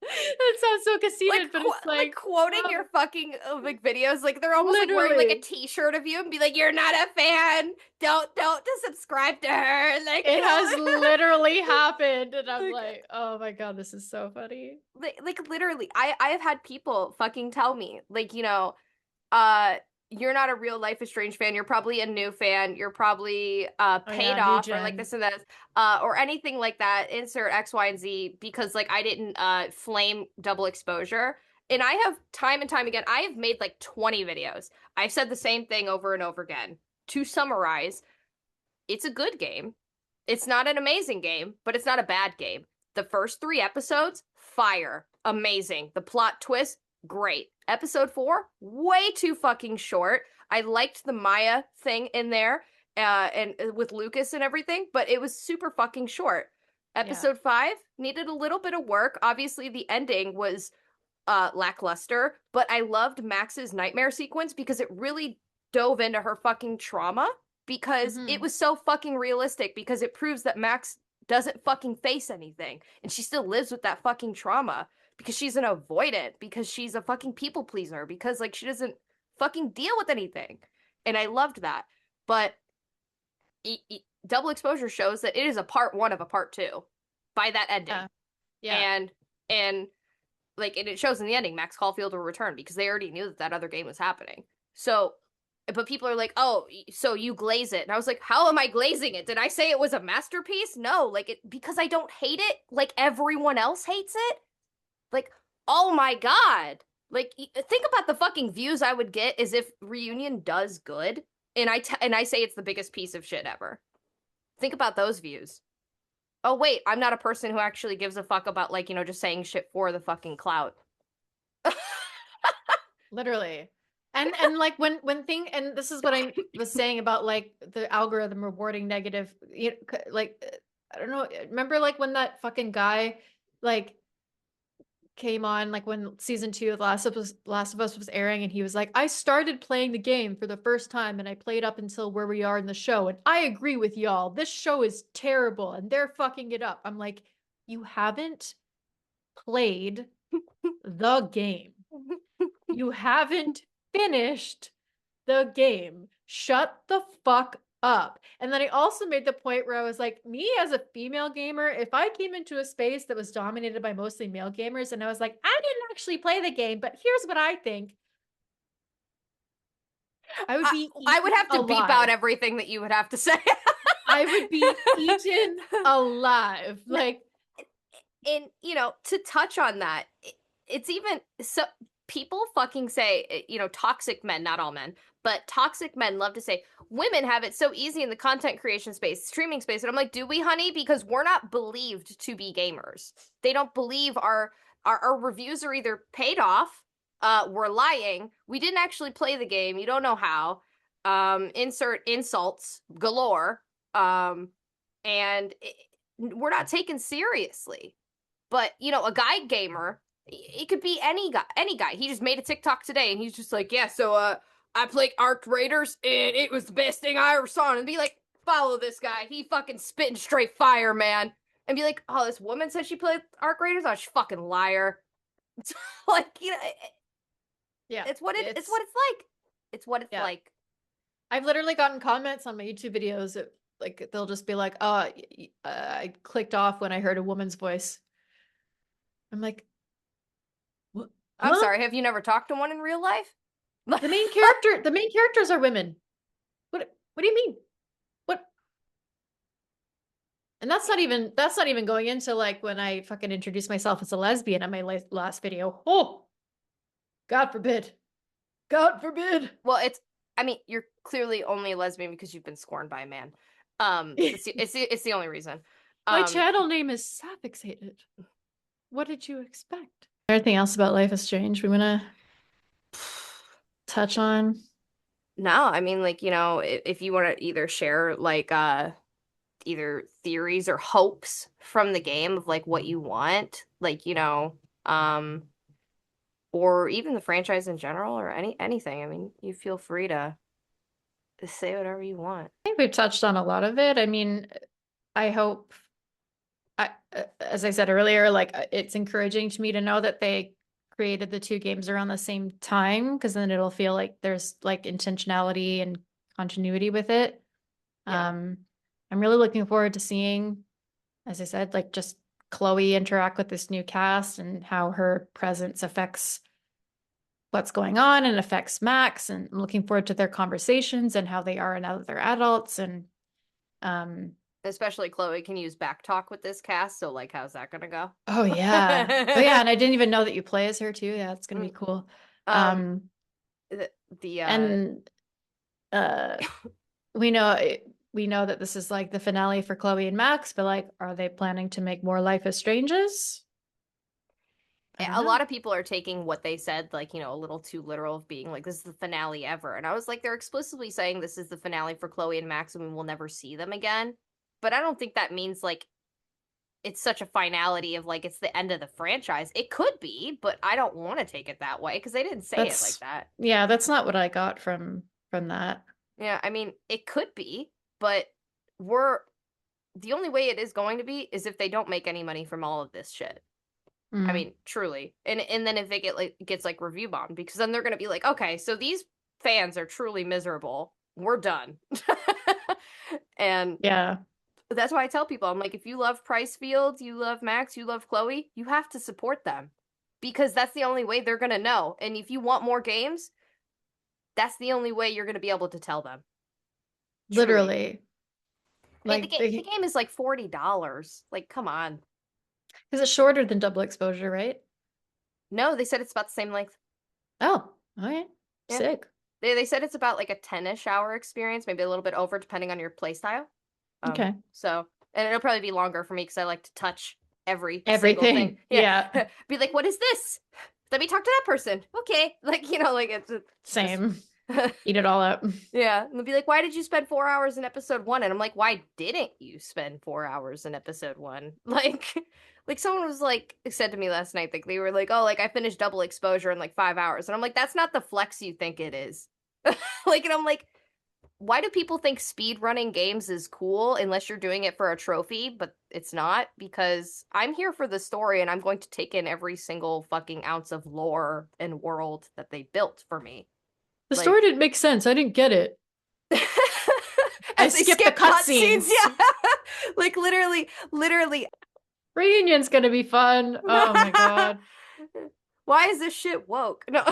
That sounds so conceited, but it's like like, quoting oh, your fucking like videos. Like they're almost like wearing like a literally. T-shirt of you and be like, "You're not a fan. Don't to subscribe to her." Like It has literally happened, and I'm like, like, oh my God, this is so funny. like literally, I have had people fucking tell me like uh you're not a real Life is Strange fan. You're probably a new fan. You're probably Oh paid yeah, new off or like gen. this and that, or anything like that. Insert X, Y, and Z because like I didn't flame double exposure. And I have time and time again, I have made like 20 videos. I've said the same thing over and over again. To summarize, it's a good game. It's not an amazing game, but it's not a bad game. The first three episodes, fire, amazing. The plot twist, great. Episode four, way too fucking short. I liked the Maya thing in there, and with Lucas and everything, but it was super fucking short. Yeah. Episode five needed a little bit of work. Obviously, the ending was lackluster, but I loved Max's nightmare sequence because it really dove into her fucking trauma because it Mm-hmm. was so fucking realistic because it proves that Max doesn't fucking face anything and she still lives with that fucking trauma because she's an avoidant because she's a fucking people pleaser because like she doesn't fucking deal with anything. And I loved that. But double exposure shows that it is a part one of a part two by that ending. Yeah. Yeah. And And like, and it shows in the ending, Max Caulfield will return because they already knew that that other game was happening. So, but people are like, oh, so you glaze it. And I was like, how am I glazing it? Did I say it was a masterpiece? No, like it, because I don't hate it like everyone else hates it. Like, oh my God. Like, think about the fucking views I would get as if Reunion does good. And I say it's the biggest piece of shit ever. Think about those views. Oh wait, I'm not a person who actually gives a fuck about like, just saying shit for the fucking clout. Literally. And like when thing and this is what I was saying about like the algorithm rewarding negative, like I don't know, remember like when that fucking guy like came on like when season 2 of Last of Us was airing and he was like, I started playing the game for the first time and I played up until where we are in the show and I agree with y'all. This show is terrible and they're fucking it up. I'm like, you haven't played the game. You haven't finished the game. Shut the fuck up. And then I also made the point where I was like, me as a female gamer, if I came into a space that was dominated by mostly male gamers and I was like, I didn't actually play the game, but here's what I think, I would I, be I would eaten have to beep out alive. everything that you would have to say. I would be eaten alive. No, Like, and to touch on that, it's even so people fucking say, toxic men, not all men, but toxic men love to say women have it so easy in the content creation space, streaming space. And I'm like, do we, honey? Because we're not believed to be gamers. They don't believe our reviews are either paid off, we're lying, we didn't actually play the game, you don't know how. Insert insults galore. And we're not taken seriously. But a guy gamer, it could be any guy, any guy. He just made a TikTok today, and he's just like, yeah, so I played Arc Raiders, and it was the best thing I ever saw. And be like, follow this guy. He fucking spitting straight fire, man. And be like, oh, this woman said she played Arc Raiders. Oh, she fucking liar. It's like yeah, it's what it's what it's like. It's what it's yeah. like. I've literally gotten comments on my YouTube videos that, like they'll just be like, "Oh, I clicked off when I heard a woman's voice." I'm like, "What? I'm Huh?" sorry. Have you never talked to one in real life? The main characters are women. What do you mean? What? And that's not even going into like when I fucking introduced myself as a lesbian on my last video. Oh, God forbid. God forbid. Well, I mean, you're clearly only a lesbian because you've been scorned by a man. It's the only reason. My Um, channel name is Saffixated. What did you expect? Anything else about Life is Strange we want to touch on? no, I mean, like, if you want to either share like either theories or hopes from the game of like what you want, like, um, or even the franchise in general or anything. I mean, you feel free to say whatever you want. I think we've touched on a lot of it. I mean, I hope as I said earlier, like it's encouraging to me to know that they created the two games around the same time because then it'll feel like there's like intentionality and continuity with it. Yeah. I'm really looking forward to seeing, as I said, like just Chloe interact with this new cast and how her presence affects what's going on and affects Max. And I'm looking forward to their conversations and how they are now that they're adults. And um, Especially Chloe can use backtalk with this cast, so like, how's that gonna go? oh yeah. Oh yeah, and I didn't even know that you play as her too. Yeah, it's gonna be cool. Um, Um the, the and uh we know we know that this is like the finale for Chloe and Max, but like are they planning to make more Life as Stranges? I don't a know. lot of people are taking what they said like a little too literal of being like this is the finale ever, and I was like they're explicitly saying this is the finale for Chloe and Max and we will never see them again, but I don't think that means like it's such a finality of like it's the end of the franchise. It could be, but I don't want to take it that way because they didn't say it like That's that. yeah, that's not what I got from that. Yeah, I mean it could be, but we're the only way it is going to be is if they don't make any money from all of this shit. I Mm. mean, truly. And then if it gets like review bombed, because then they're gonna be like, okay, so these fans are truly miserable. We're done. And Yeah. That's why I tell people, I'm like, if you love Pricefield, you love Max, you love Chloe, you have to support them because that's the only way they're gonna know. And if you want more games, that's the only way you're gonna be able to tell them. Truly. Literally. I mean, Like the game is like $40. Like, come on. is it shorter than double exposure, right? No, they said it's about the same length. Oh, okay. Yeah. Sick. They said it's about like a 10-ish hour experience, maybe a little bit over depending on your play style. Okay. So, and it'll probably be longer for me because I like to touch every single thing. Everything. Yeah. Yeah. Be like, what is this? Let me talk to that person. Okay. Like, like it's just Same. Eat it all up. yeah. And they'll be like, why did you spend 4 hours in episode one? And I'm like, why didn't you spend 4 hours in episode one? Like someone was like said to me last night, like they were like, oh, like I finished double exposure in like 5 hours. And I'm like, that's not the flex you think it is. Like, and I'm like, why do people think speed running games is cool unless you're doing it for a trophy? But it's not because I'm here for the story and I'm going to take in every single fucking ounce of lore and world that they built for me. The Like, story didn't make sense. I didn't get it. I as they skipped the skip cutscenes, cutscenes. yeah. Like literally. Reunion's gonna be fun. Oh my God. Why is this shit woke? No.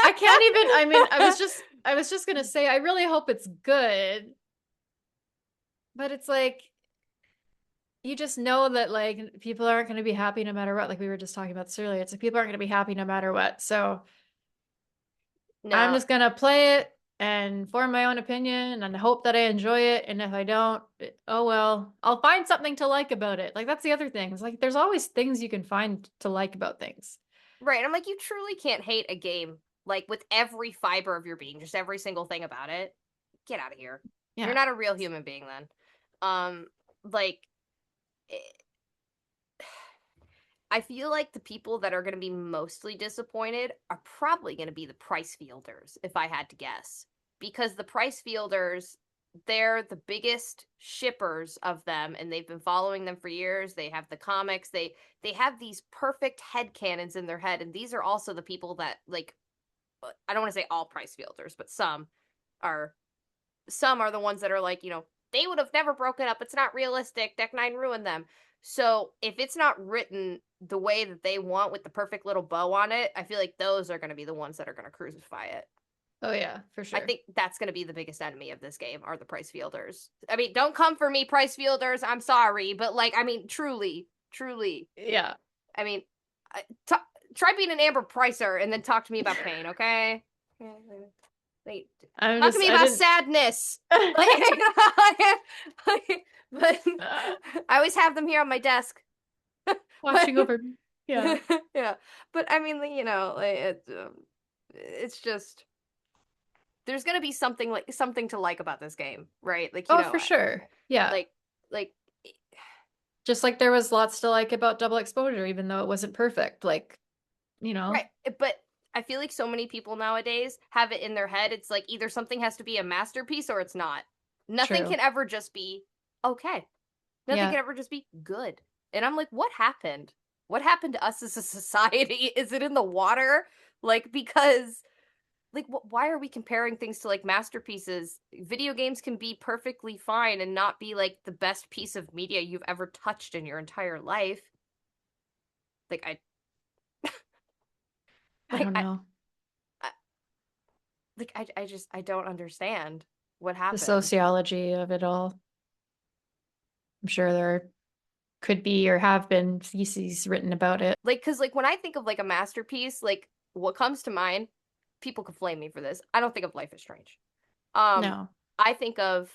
I can't even, I mean, I was just gonna say, I really hope it's good. But it's like, you just know that like people aren't gonna be happy no matter what. Like we were just talking about this earlier. It's like people aren't gonna be happy no matter what. So I'm No. just gonna play it and form my own opinion and hope that I enjoy it. And if I don't, oh well, I'll find something to like about it. Like that's the other thing. It's like there's always things you can find to like about things. Right. I'm like, you truly can't hate a game like with every fiber of your being, just every single thing about it. Get out of here. You're Yeah. not a real human being then. Like I feel like the people that are going to be mostly disappointed are probably going to be the price fielders, if I had to guess. Because the price fielders, they're the biggest shippers of them, and they've been following them for years. They have the comics. They have these perfect head canons in their head, and these are also the people that like I don't want to say all price fielders, but are some are the ones that are like, they would have never broken up. It's not realistic. Deck 9 ruined them. So if it's not written the way that they want with the perfect little bow on it, I feel like those are going to be the ones that are going to crucify it. Oh yeah, for I sure. think that's going to be the biggest enemy of this game are the price fielders. I mean, don't come for me, price fielders. I'm sorry, but like, I mean, truly. Yeah. I mean, t- try being an Amber Pricer and then talk to me about pain, okay? Wait, I'm talk to just me I about didn't sadness. Like, but I always have them here on my desk. watching over me. Yeah. Yeah, but I mean, like, it's just there's gonna be something to like about this game, right? Like, Oh, for sure. Yeah. like like Just like there was lots to like about double exposure, even though it wasn't perfect. Like, you know, right, but I feel like so many people nowadays have it in their head. It's like either something has to be a masterpiece or it's not. Nothing true. can ever just be okay. Nothing Yeah. can ever just be good. And I'm like, what happened? What happened to us as a society? Is it in the water? Like, because, like, why are we comparing things to like masterpieces? Video games can be perfectly fine and not be like the best piece of media you've ever touched in your entire life. Like, I like, don't know. I I just, I don't understand what The happened. sociology of it all. I'm sure there could be or have been theses written about it. Like, cause like when I think of like a masterpiece, like what comes to mind, people could flame me for this. I don't think of Life is Strange. Um, No. I think of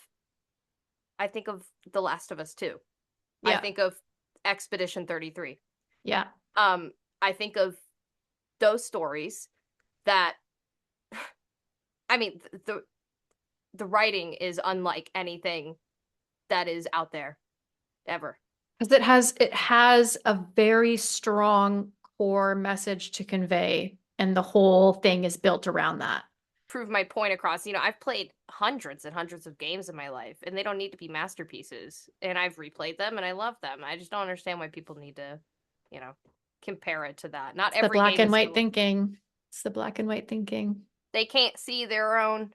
I think of The Last of Us 2. I Yeah. think of Expedition 33. Yeah. I think of those stories that I mean the writing is unlike anything that is out there ever. Because it has a very strong core message to convey, and the whole thing is built around that. Prove my point across. I've played hundreds and hundreds of games in my life, and they don't need to be masterpieces. And I've replayed them, and I love them. I just don't understand why people need to, you know, compare it to that. Not It's the every black game and is white similar. thinking. It's the black and white thinking. They can't see their own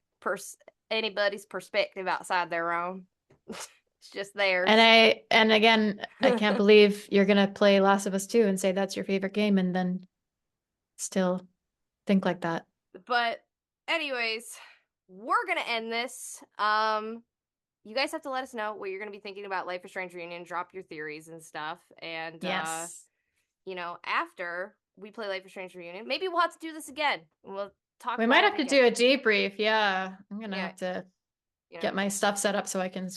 anybody's perspective outside their own. It's just theirs. And again, I can't believe you're gonna play Last of Us 2 and say that's your favorite game and then still think like that. But anyways, we're gonna end this. You guys have to let us know what you're gonna be thinking about Life is Strange Reunion. Drop your theories and stuff. And Yes. after we play Life is Strange Reunion, maybe we'll have to do this again. We'll talk We about might it have to again. do a debrief. Yeah. I'm gonna Yeah, have to you know. get my stuff set up so I can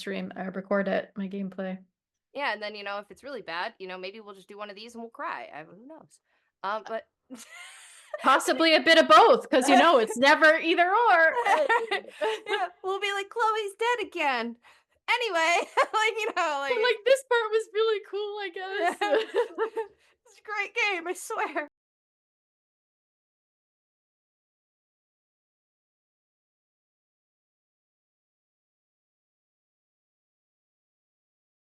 record it, my gameplay. Yeah, and then if it's really bad, maybe we'll just do one of these and we'll cry. Who knows? But Possibly a bit of both, because it's never either or. yeah, we'll be like, Chloe's dead again. Anyway, But like this part was really cool, I guess. it's a great game, I swear.